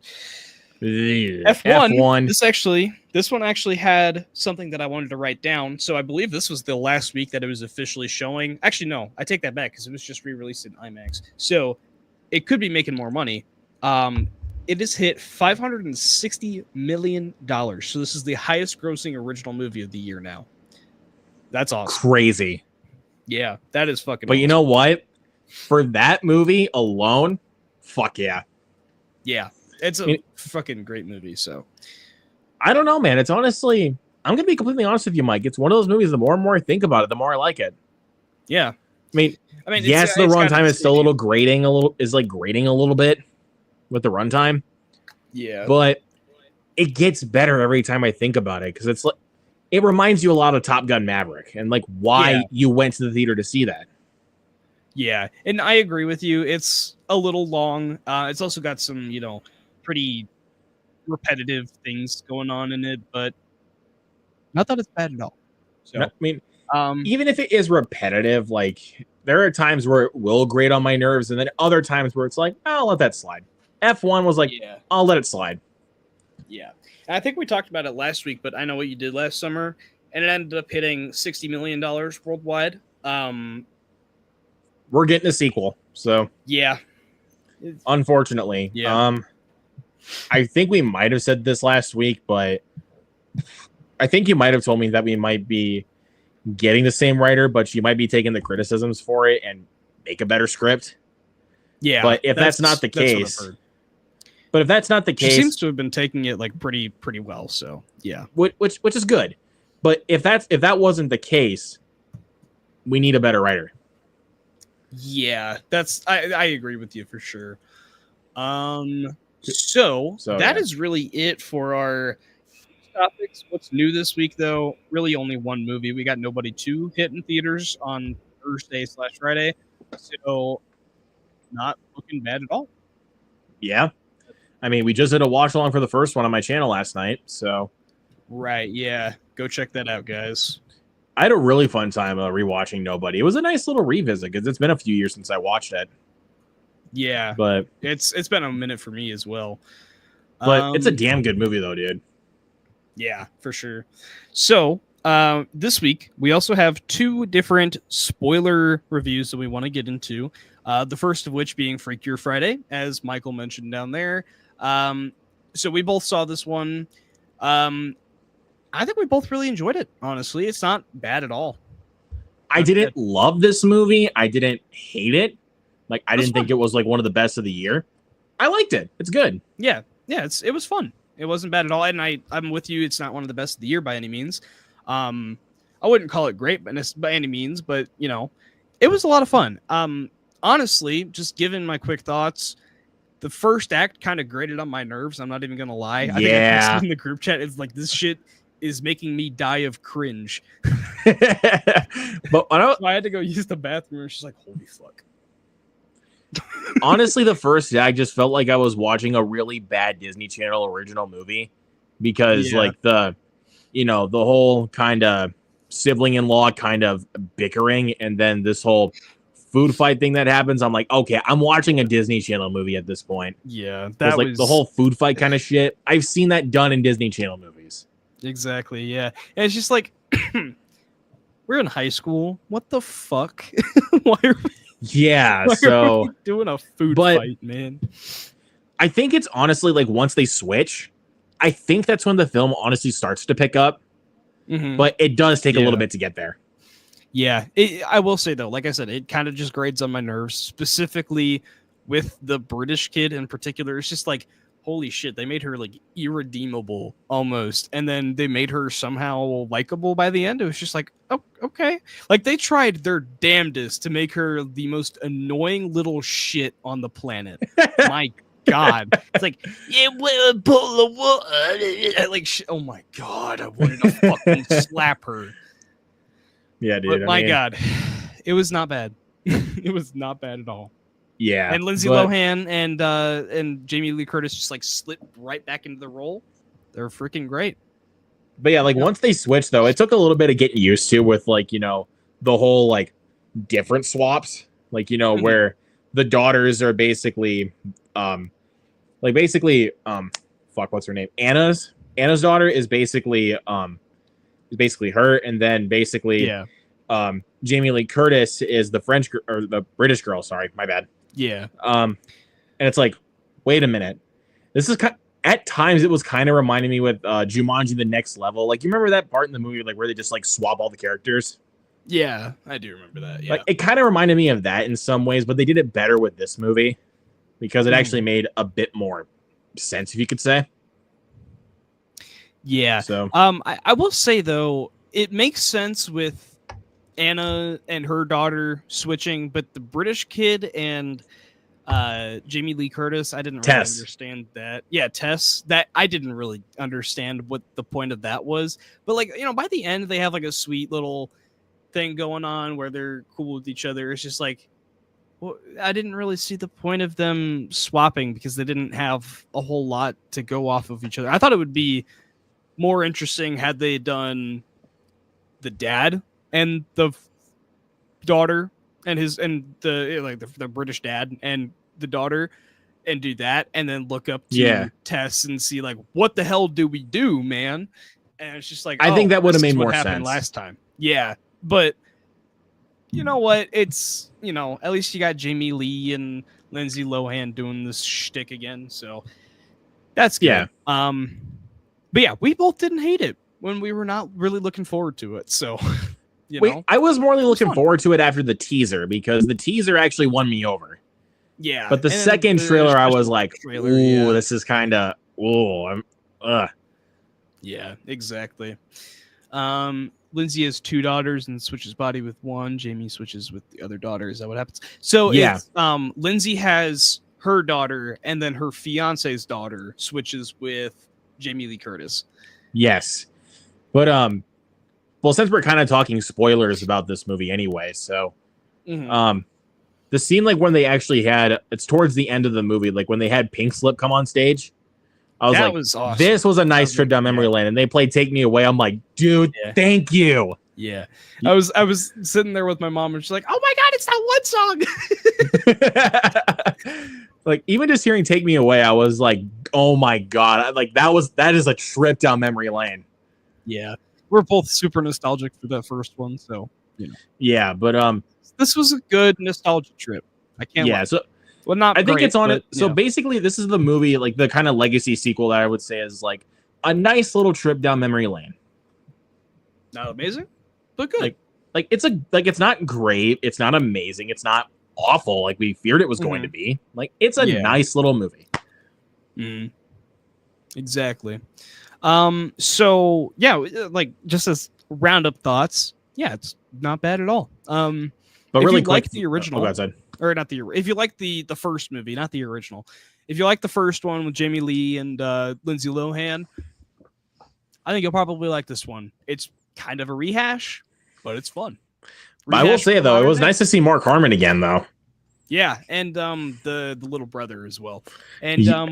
This one actually had something that I wanted to write down. So I believe this was the last week that it was officially showing. Actually, no, I take that back because it was just re-released in IMAX. So it could be making more money. It has hit $560 million. So this is the highest grossing original movie of the year now. That's awesome. Crazy. Yeah, that is fucking But awesome. You know what? For that movie alone, fuck yeah. Yeah, it's a fucking great movie. So I don't know, man. It's honestly, I'm going to be completely honest with you, Mike. It's one of those movies, the more and more I think about it, the more I like it. Yeah. I mean yes, the runtime is still a little grating a little bit with the runtime. Yeah. But it gets better every time I think about it because it's like it reminds you a lot of Top Gun Maverick and like why you went to the theater to see that. Yeah, and I agree with you. It's a little long. It's also got some, pretty repetitive things going on in it, but not that it's bad at all. So I mean, even if it is repetitive, like there are times where it will grate on my nerves, and then other times where it's like, I'll let that slide. F1 was like, I'll let it slide. Yeah. And I think we talked about it last week, but I Know What You Did Last Summer, and it ended up hitting $60 million worldwide. We're getting a sequel, so yeah. Unfortunately, I think we might have said this last week, but I think you might have told me that we might be getting the same writer, but you might be taking the criticisms for it and make a better script. Yeah, but if that's not the case, she seems to have been taking it like pretty well. So yeah, which is good. But if that wasn't the case, we need a better writer. Yeah, I agree with you for sure. So that is really it for our topics. What's new this week, though? Really, only one movie. We got Nobody 2 hit in theaters on Thursday/Friday, so not looking bad at all. Yeah, I mean, we just did a watch along for the first one on my channel last night. So right, yeah, go check that out, guys. I had a really fun time rewatching Nobody. It was a nice little revisit because it's been a few years since I watched it. Yeah, but it's been a minute for me as well. But it's a damn good movie, though, dude. Yeah, for sure. So this week we also have 2 different spoiler reviews that we want to get into. The first of which being Freakier Friday, as Michael mentioned down there. So we both saw this one. I think we both really enjoyed it. Honestly, it's not bad at all. I didn't love this movie. I didn't hate it. Like I didn't think it was like one of the best of the year. I liked it. It's good. Yeah, it was fun. It wasn't bad at all. And I'm with you. It's not one of the best of the year by any means. I wouldn't call it great by any means, but it was a lot of fun. Honestly, just given my quick thoughts, the first act kind of grated on my nerves. I'm not even gonna lie. I think I posted in the group chat. It's like this shit is making me die of cringe. But I had to go use the bathroom. And she's like, "Holy fuck." Honestly, the first act just felt like I was watching a really bad Disney Channel original movie because like the whole kind of sibling-in-law kind of bickering, and then this whole food fight thing that happens. I'm like, okay, I'm watching a Disney Channel movie at this point. Yeah, that Because like was the whole food fight kind of shit, I've seen that done in Disney Channel movies. exactly. Yeah, and it's just like we're in high school. What the fuck? Why are we, Yeah, why are so we doing a food but- fight, man? I think it's honestly like once they switch, I think that's when the film honestly starts to pick up. Mhm. But it does take a Yeah. little bit to get there. Yeah, I will say though, like I said, it kind of just grades on my nerves, specifically with the British kid in particular. It's just like, holy shit, they made her like irredeemable almost, and then they made her somehow likable by the end. It was just like, oh, okay, like they tried their damnedest to make her the most annoying little shit on the planet. My God, it's like, yeah, well, pull the water, like, oh my God, I wanted to fucking slap her. Yeah, dude. But my God, it was not bad. It was not bad at all. Yeah. And Lindsay but- Lohan and Jamie Lee Curtis just like slipped right back into the role. They're freaking great. But yeah, like once they switched though, it took a little bit of getting used to with like, you know, the whole like different swaps. Like, you know, Mhm. where the daughters are basically fuck, what's her name? Anna's daughter is basically her, and then basically Yeah, Jamie Lee Curtis is the or the British girl, sorry, my bad. yeah, And it's like, wait a minute. This is at times it was kind of reminding me with Jumanji: The Next Level. Like, you remember that part in the movie like where they just like swap all the characters? yeah. I do remember that. Yeah, Like, it kind of reminded me of that in some ways, but they did it better with this movie because it actually made a bit more sense, if you could say. yeah. So I will say though, it makes sense with Anna and her daughter switching, but the British kid and Jamie Lee Curtis, I didn't really Tess. understand that. Yeah, Tess, that I didn't really understand what the point of that was. But like, you know, by the end they have like a sweet little thing going on where they're cool with each other. It's just like, well, I didn't really see the point of them swapping because they didn't have a whole lot to go off of each other. I thought it would be more interesting had they done the dad and the daughter and the British dad and the daughter and do that and then look up to Tess and see like, what the hell do we do, man? And it's just like, I think that would have this is made what more happened sense last time. Yeah, but you know what? It's, you know, at least you got Jamie Lee and Lindsay Lohan doing this shtick again, so that's good. Yeah. But yeah, we both didn't hate it when we were not really looking forward to it. So, you know, I was more looking fun. forward to it after the teaser because the teaser actually won me over. yeah. But the and then second the trailer, I was special like, trailer, ooh, yeah. this is kind of, Yeah, exactly. Lindsay has two daughters and switches body with one. Jamie switches with the other daughter. Is that what happens? So Yeah. it's, Lindsay has her daughter, and then her fiance's daughter switches with Jamie Lee Curtis. Yes. But well, since we're kind of talking spoilers about this movie anyway, so Mhm. the scene like when they actually had, it's towards the end of the movie, like when they had Pink Slip come on stage, I was That like, was awesome. this was a nice was trip down memory lane, and they played Take Me Away. I'm like, dude, Yeah. thank you. Yeah, I was sitting there with my mom, and she's like, "Oh my God, it's that one song." Like, even just hearing Take Me Away, I was like, oh my God, like that is a trip down memory lane. Yeah, we're both super nostalgic for that first one, so Yeah, but this was a good nostalgia trip. I can't. yeah, lie. so Well, not. I think great, it's on but, it. So yeah. basically, this is the movie, like the kind of legacy sequel that I would say is like a nice little trip down memory lane. Not amazing, but good. Like it's not great, it's not amazing, it's not awful like we feared it was going to be. Like, it's a Yeah. nice little movie. Mhm. Exactly. So yeah, like just as roundup thoughts, yeah, it's not bad at all. But If really you quick, like the original- oh, go ahead. Or not if you like the first movie, not the original. If you like the first one with Jamie Lee and Lindsay Lohan, I think you'll probably like this one. It's kind of a rehash, but it's fun. But I will Rehash say for though, it modern was day. nice to see Mark Harmon again though. Yeah, and the little brother as well, and Yeah.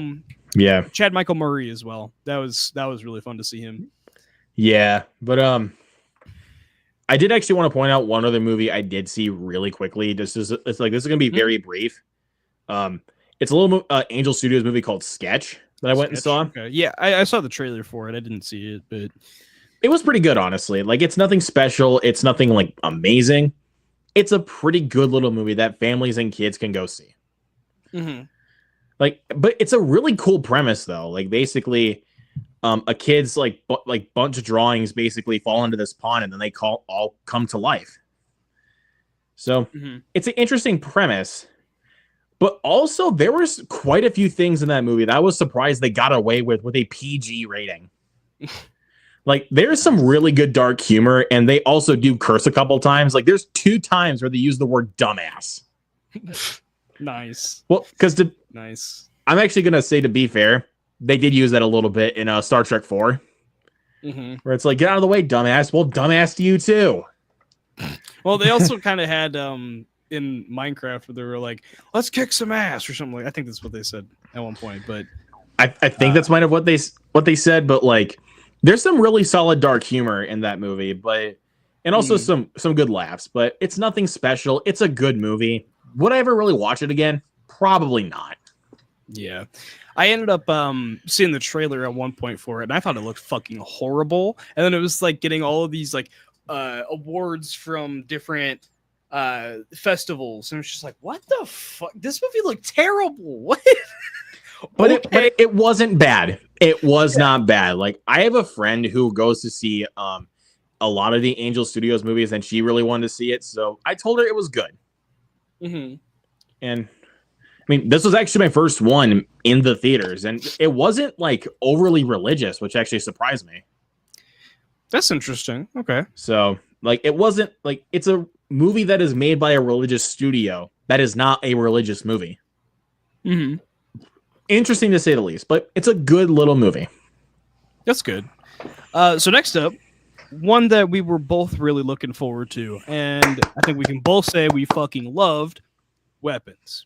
Yeah. Chad Michael Murray as well. That was really fun to see him. Yeah. But I did actually want to point out one other movie I did see really quickly. This is going to be very brief. It's a little Angel Studios movie called Sketch that I went and saw. Okay. Yeah, I saw the trailer for it. I didn't see it, but it was pretty good, honestly. Like, it's nothing special. It's nothing like amazing. It's a pretty good little movie that families and kids can go see. Mm-hmm. Like, but it's a really cool premise, though. Like, basically, a kid's like bunch of drawings basically fall into this pond, and then they all come to life. So it's an interesting premise, but also there was quite a few things in that movie that I was surprised they got away with a PG rating. Like, there's some really good dark humor, and they also do curse a couple times. Like, there's 2 times where they use the word dumbass. Nice. Well, because nice. I'm actually gonna say, to be fair, they did use that a little bit in Star Trek 4, where it's like, get out of the way, dumbass. Well, dumbass to you too. Well, they also kind of had in Minecraft where they were like, let's kick some ass or something like. I think that's what they said at one point, but I think that's might have what they said, but like, there's some really solid dark humor in that movie, but and also some good laughs, but it's nothing special. It's a good movie. Would I ever really watch it again? Probably not. Yeah. I ended up seeing the trailer at one point for it, and I thought it looked fucking horrible. And then it was like getting all of these like awards from different festivals, and it's just like, what the fuck? This movie looked terrible. What? But it wasn't bad. It was not bad. Like, I have a friend who goes to see a lot of the Angel Studios movies, and she really wanted to see it, so I told her it was good. And I mean, this was actually my first one in the theaters, and it wasn't like overly religious, which actually surprised me. That's interesting. Okay. So, like, it wasn't like, it's a movie that is made by a religious studio that is not a religious movie. Interesting to say the least, but it's a good little movie. That's good. So next up, one that we were both really looking forward to, and I think we can both say we fucking loved, Weapons.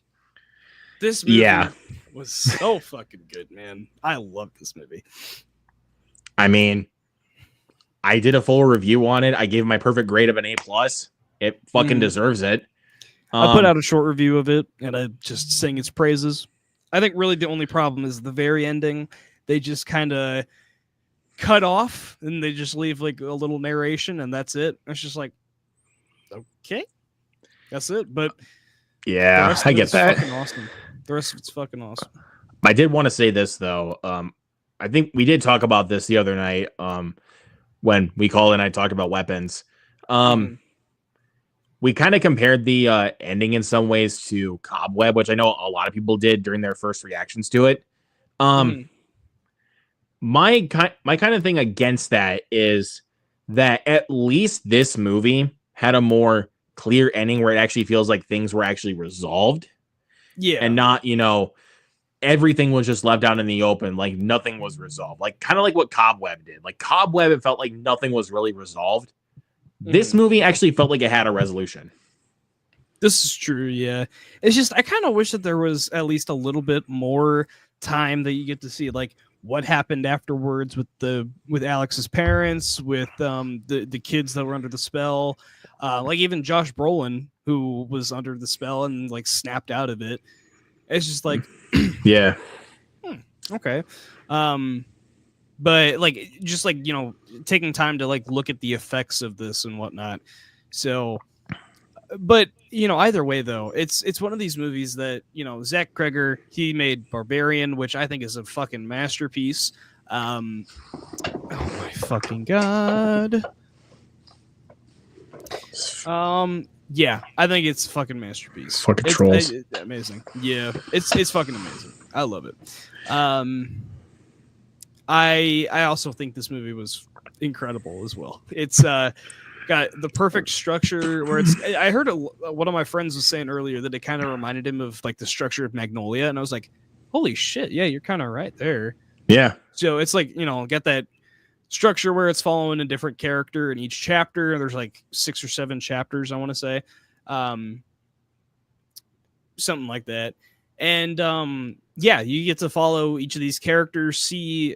This movie was so fucking good, man. I love this movie. I mean, I did a full review on it. I gave my perfect grade of an A+. It fucking deserves it. I put out a short review of it, and I just sang its praises. I think really the only problem is the very ending. They just kind of cut off, and they just leave like a little narration, and that's it. It's just like, okay, that's it. But yeah, I get that. Fucking awesome. The rest of it's fucking awesome. I did want to say this though. I think we did talk about this the other night. When we called and I talked about Weapons. We kind of compared the ending in some ways to Cobweb, which I know a lot of people did during their first reactions to it. My kind of thing against that is that at least this movie had a more clear ending where it actually feels like things were actually resolved. Yeah. And not, everything was just left out in the open, like nothing was resolved. Like, kind of like what Cobweb did. Like, Cobweb, it felt like nothing was really resolved. This movie actually felt like it had a resolution. This is true, yeah. It's just, I kind of wish that there was at least a little bit more time that you get to see, like, what happened afterwards with Alex's parents, with the kids that were under the spell, like even Josh Brolin, who was under the spell and like snapped out of it. It's just like, yeah, okay, but like, just like, taking time to like look at the effects of this and whatnot. So, but either way though, it's one of these movies that, Zach Kreger, he made Barbarian, which I think is a fucking masterpiece. Oh my fucking god. Yeah, I think it's a fucking masterpiece. Fucking trolls. Amazing. Yeah, it's fucking amazing. I love it. I also think this movie was incredible as well. It's got the perfect structure where it's. I heard one of my friends was saying earlier that it kind of reminded him of like the structure of Magnolia, and I was like, holy shit, yeah, you're kind of right there. Yeah. So it's like, get that structure where it's following a different character in each chapter. There's like 6 or 7 chapters, I want to say, something like that. And yeah, you get to follow each of these characters, see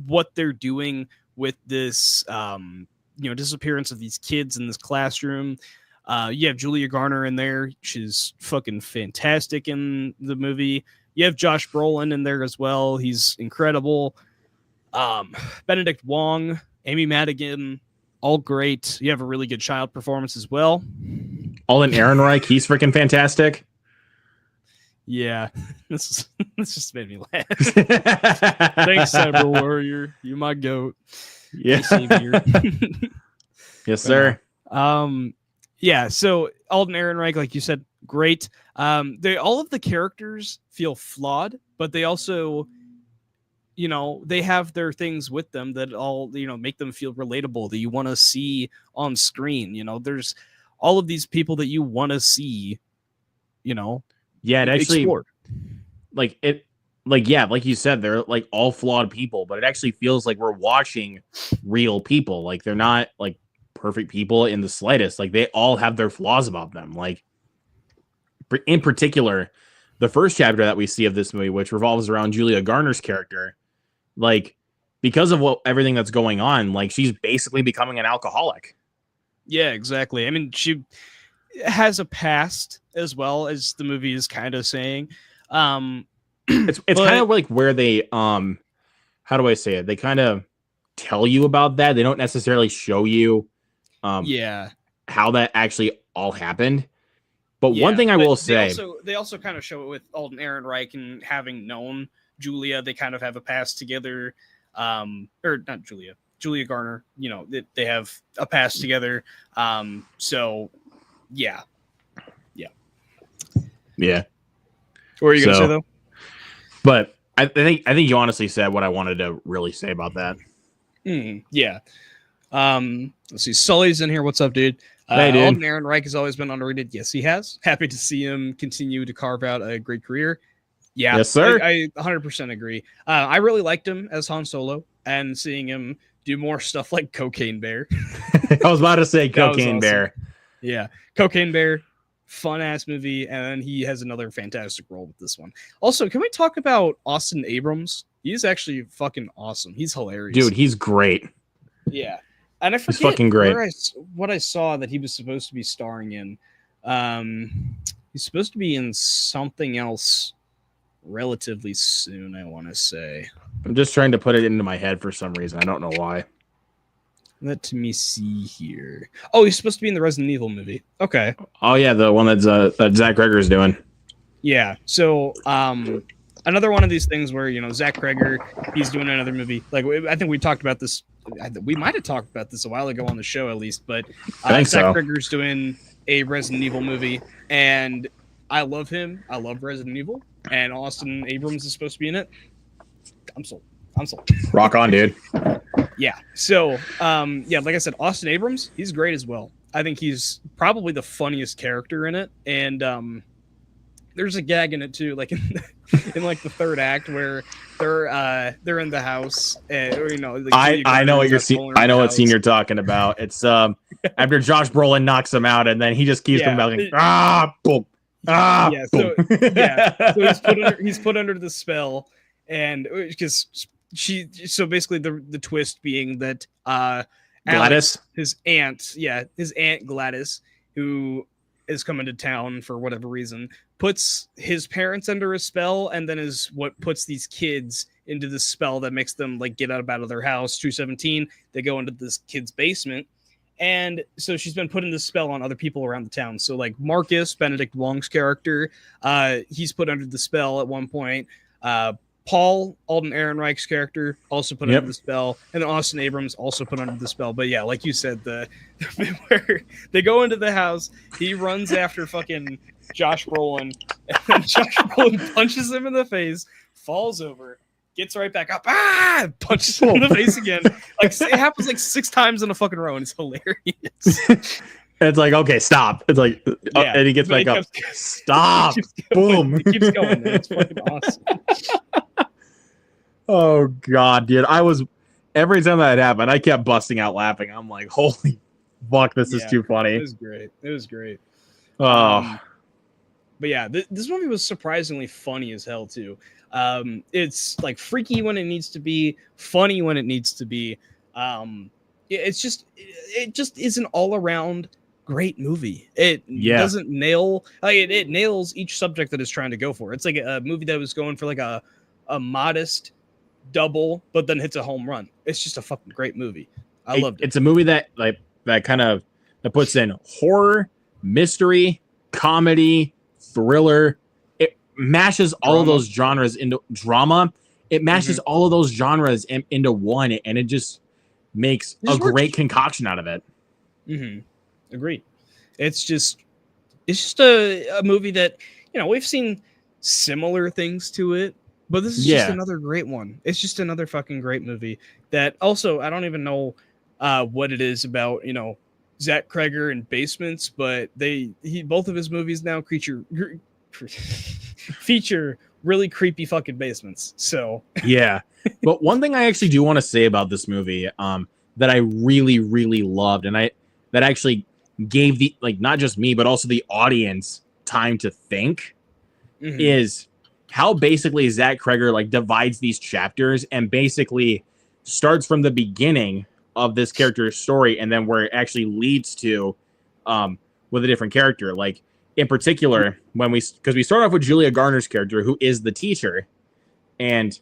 what they're doing with this disappearance of these kids in this classroom. You have Julia Garner in there. She's fucking fantastic in the movie. You have Josh Brolin in there as well. He's incredible. Benedict Wong, Amy Madigan, all great. You have a really good child performance as well. Alden Ehrenreich, he's freaking fantastic. Yeah, this just made me laugh. Thanks, Cyber Warrior. You my goat. Yeah. Yes, sir. Yeah. So Alden Ehrenreich, like you said, great. All of the characters feel flawed, but they also, they have their things with them that all make them feel relatable, that you want to see on screen. There's all of these people that you want to see. Yeah, it actually explored. like you said, they're like all flawed people, but it actually feels like we're watching real people. Like they're not like perfect people in the slightest. Like they all have their flaws about them. Like in particular, the first chapter that we see of this movie, which revolves around Julia Garner's character, like because of everything that's going on, like she's basically becoming an alcoholic. Yeah, exactly. I mean, she has a past as well, as the movie is kind of saying. It's kind of like where they how do I say it? They kind of tell you about that. They don't necessarily show you how that actually all happened. But one thing I will say, they also kind of show it with Alden Ehrenreich, and having known Julia, they kind of have a past together. Or not Julia Garner, they have a past together. So yeah. What were you gonna say though? But I think you honestly said what I wanted to really say about that. Yeah. Let's see. Sully's in here. What's up, dude? Hey, dude. Alden Ehrenreich has always been underrated. Yes, he has. Happy to see him continue to carve out a great career. Yeah, yes, sir. I 100% agree. I really liked him as Han Solo, and seeing him do more stuff like Cocaine Bear. I was about to say Cocaine awesome. Bear. Yeah, Cocaine Bear. Fun ass movie, and then he has another fantastic role with this one. Also, can we talk about Austin Abrams? He's actually fucking awesome. He's hilarious, dude. He's great. Yeah, and I forget he's fucking great. What I saw that he was supposed to be starring in. He's supposed to be in something else relatively soon. I want to say. I'm just trying to put it into my head for some reason. I don't know why. Let me see here. Oh, he's supposed to be in the Resident Evil movie. Okay. Oh yeah, the one that Zach Cregger's doing. Yeah. So, another one of these things where Zach Cregger, he's doing another movie. Like I think we talked about this. We might have talked about this a while ago on the show, at least. But Zach Cregger's doing a Resident Evil movie, and I love him. I love Resident Evil, and Austin Abrams is supposed to be in it. I'm sold. Rock on, dude. Yeah. So, like I said, Austin Abrams, he's great as well. I think he's probably the funniest character in it. And there's a gag in it too, like in like the third act where they're in the house. I know what you're seeing. I know what scene you're talking about. It's after Josh Brolin knocks him out, and then he just keeps going boom, yeah. Boom. So he's put under the spell, and because. So basically the twist being that Gladys, Alex, his aunt Gladys, who is coming to town for whatever reason, puts his parents under a spell, and then is what puts these kids into this spell that makes them like get out of their house. 217, they go into this kid's basement, and so she's been putting this spell on other people around the town. So like Marcus, Benedict Wong's character, he's put under the spell at one point. Paul, Alden Ehrenreich's character, also put under the spell, and then Austin Abrams also put under the spell. But yeah, like you said, the bit where they go into the house, he runs after fucking Josh Brolin, and then Josh Brolin punches him in the face, falls over, gets right back up, punches him in the face again. Like it happens like 6 times in a fucking row, and it's hilarious. It's like, okay, stop. It's like, and he gets back up. Stop. Boom. It keeps going. Man. It's fucking awesome. Oh god, dude! Every time that happened, I kept busting out laughing. I'm like, holy fuck, this is too funny. It was great. Oh, but yeah, this movie was surprisingly funny as hell too. It's like freaky when it needs to be, funny when it needs to be. it just is an all around great movie. It Yeah. doesn't nail like it nails each subject that it's trying to go for. It's like a movie that was going for like a modest double, but then hits a home run. It's just a fucking great movie. I loved it. It's a movie that that puts in horror, mystery, comedy, thriller. It mashes all of those genres into drama. It mashes all of those genres into one, and it just makes a great concoction out of it. Agreed. It's just a movie that, you know, we've seen similar things to it, but this is just another great one. It's just another fucking great movie that also, I don't even know what it is about, you know, Zach Kreger and Basements, but both of his movies now feature really creepy fucking basements. So yeah. But one thing I actually do want to say about this movie that I really, really loved, and that actually gave the, like, not just me, but also the audience time to think, is how basically Zach Kreger like divides these chapters and basically starts from the beginning of this character's story and then where it actually leads to with a different character. Like, in particular, because we start off with Julia Garner's character, who is the teacher, and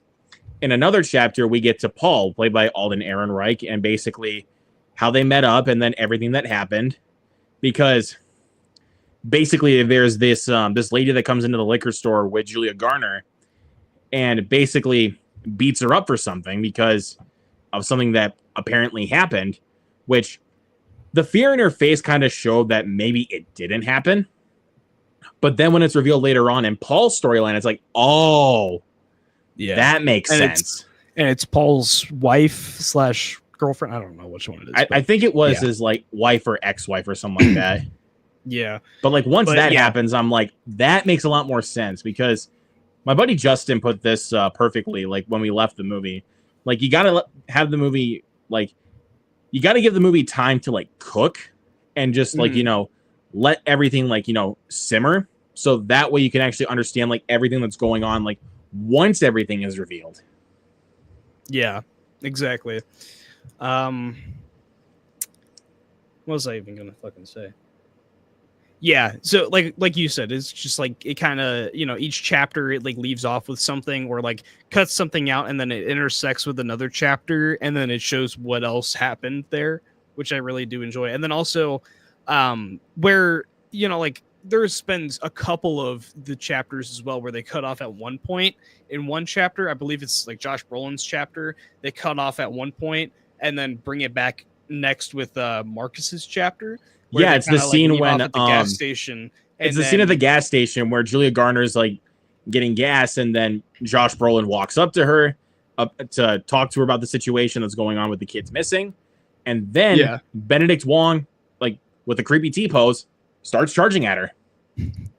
in another chapter we get to Paul, played by Alden Ehrenreich, and basically how they met up and then everything that happened. Because basically there's this this lady that comes into the liquor store with Julia Garner and basically beats her up for something because of something that apparently happened, which the fear in her face kind of showed that maybe it didn't happen. But then when it's revealed later on in Paul's storyline, it's like, oh, yeah, that makes sense. It's Paul's wife / girlfriend. I don't know which one it is. I think it was his like wife or ex-wife or something like that. Yeah. But like once that happens, I'm like, that makes a lot more sense, because my buddy Justin put this perfectly. Like when we left the movie, like you gotta have the movie, like you gotta give the movie time to like cook and just like, you know, let everything like, you know, simmer. So that way you can actually understand like everything that's going on, like once everything is revealed. Yeah, exactly. What was I even gonna fucking say? Yeah, so like you said, it's just like it kind of, you know, each chapter it like leaves off with something or like cuts something out and then it intersects with another chapter and then it shows what else happened there, which I really do enjoy. And then also where, you know, like there's been a couple of the chapters as well where they cut off at one point in one chapter. I believe it's like Josh Brolin's chapter. They cut off at one point and then bring it back next with Marcus's chapter. Yeah, it's the scene when at the gas station. It's the scene at the gas station where Julia Garner's like getting gas, and then Josh Brolin walks up to her to talk to her about the situation that's going on with the kids missing, and then Benedict Wong, like with a creepy T-pose, starts charging at her.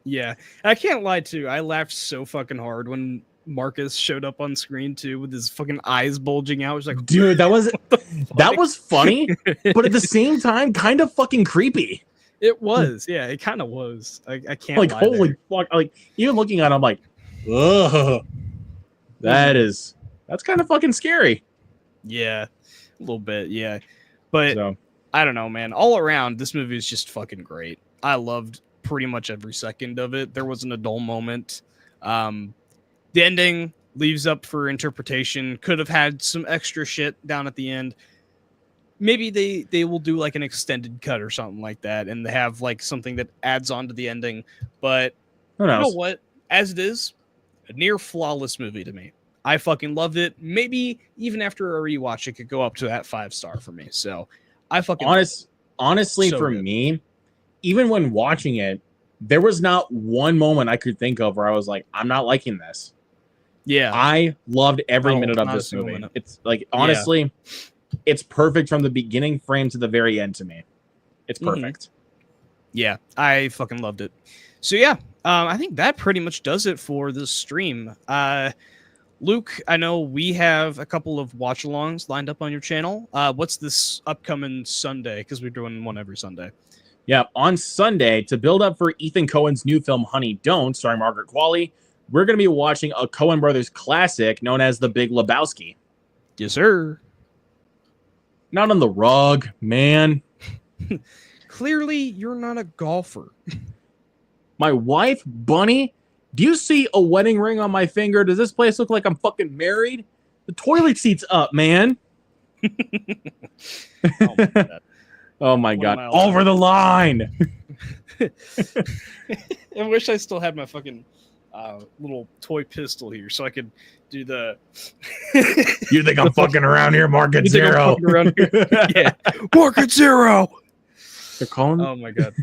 Yeah, I can't lie too. I laughed so fucking hard when Marcus showed up on screen too with his fucking eyes bulging out. I was like, dude, that was funny, but at the same time, kind of fucking creepy. It was, yeah, it kind of was. I can't like lie holy fuck. Like even looking at it, I'm like, ugh, that's kind of fucking scary. Yeah, a little bit, yeah, but I don't know, man. All around, this movie is just fucking great. I loved pretty much every second of it. There wasn't a dull moment. The ending leaves up for interpretation. Could have had some extra shit down at the end. Maybe they will do like an extended cut or something like that, and they have like something that adds on to the ending. But who knows? You know what? As it is, a near flawless movie to me. I fucking loved it. Maybe even after a rewatch, it could go up to that 5-star for me. So I fucking honestly, so for me, even when watching it, there was not one moment I could think of where I was like, I'm not liking this. Yeah, I loved every minute of this movie. It's like, honestly, it's perfect from the beginning frame to the very end to me. It's perfect. Yeah, I fucking loved it. So yeah, I think that pretty much does it for this stream. Luke, I know we have a couple of watch-alongs lined up on your channel. What's this upcoming Sunday? Because we're doing one every Sunday. Yeah, on Sunday, to build up for Ethan Coen's new film, Honey Don't, starring Margaret Qualley, we're going to be watching a Coen Brothers classic known as The Big Lebowski. Yes, sir. Not on the rug, man. Clearly, you're not a golfer. My wife, Bunny, do you see a wedding ring on my finger? Does this place look like I'm fucking married? The toilet seat's up, man. Oh my God. Oh my One God. mile Over the line. I wish I still had my fucking little toy pistol here so I could do the. You think I'm fucking around here, Market You think I'm Zero? fucking around here? Yeah. Market Zero. They're calling Oh my God.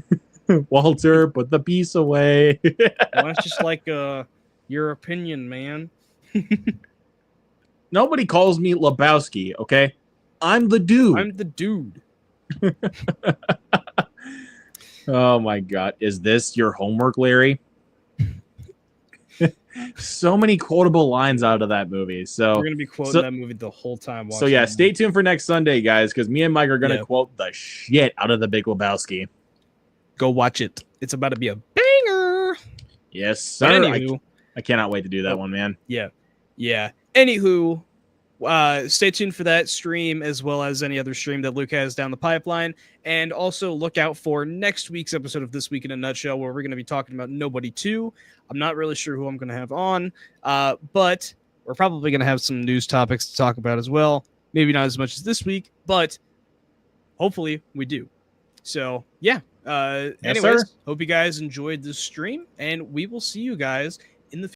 Walter, put the piece away. Well, that's just like your opinion, man. Nobody calls me Lebowski, okay? I'm the dude. I'm the dude. Oh my God. Is this your homework, Larry? So many quotable lines out of that movie. So We're gonna be quoting that movie the whole time. So yeah, stay tuned for next Sunday, guys, because me and Mike are gonna Yeah. quote the shit out of the Big Lebowski. Go watch it. It's about to be a banger. Yes, But sir. anywho, I cannot wait to do that one, man. yeah. Anywho, stay tuned for that stream as well as any other stream that Luke has down the pipeline, and also look out for next week's episode of This Week in a Nutshell, where we're going to be talking about Nobody 2. I'm not really sure who I'm going to have on, but we're probably going to have some news topics to talk about as well. Maybe not as much as this week, but hopefully we do. So yeah. Anyways, sir. hope you guys enjoyed this stream, and we will see you guys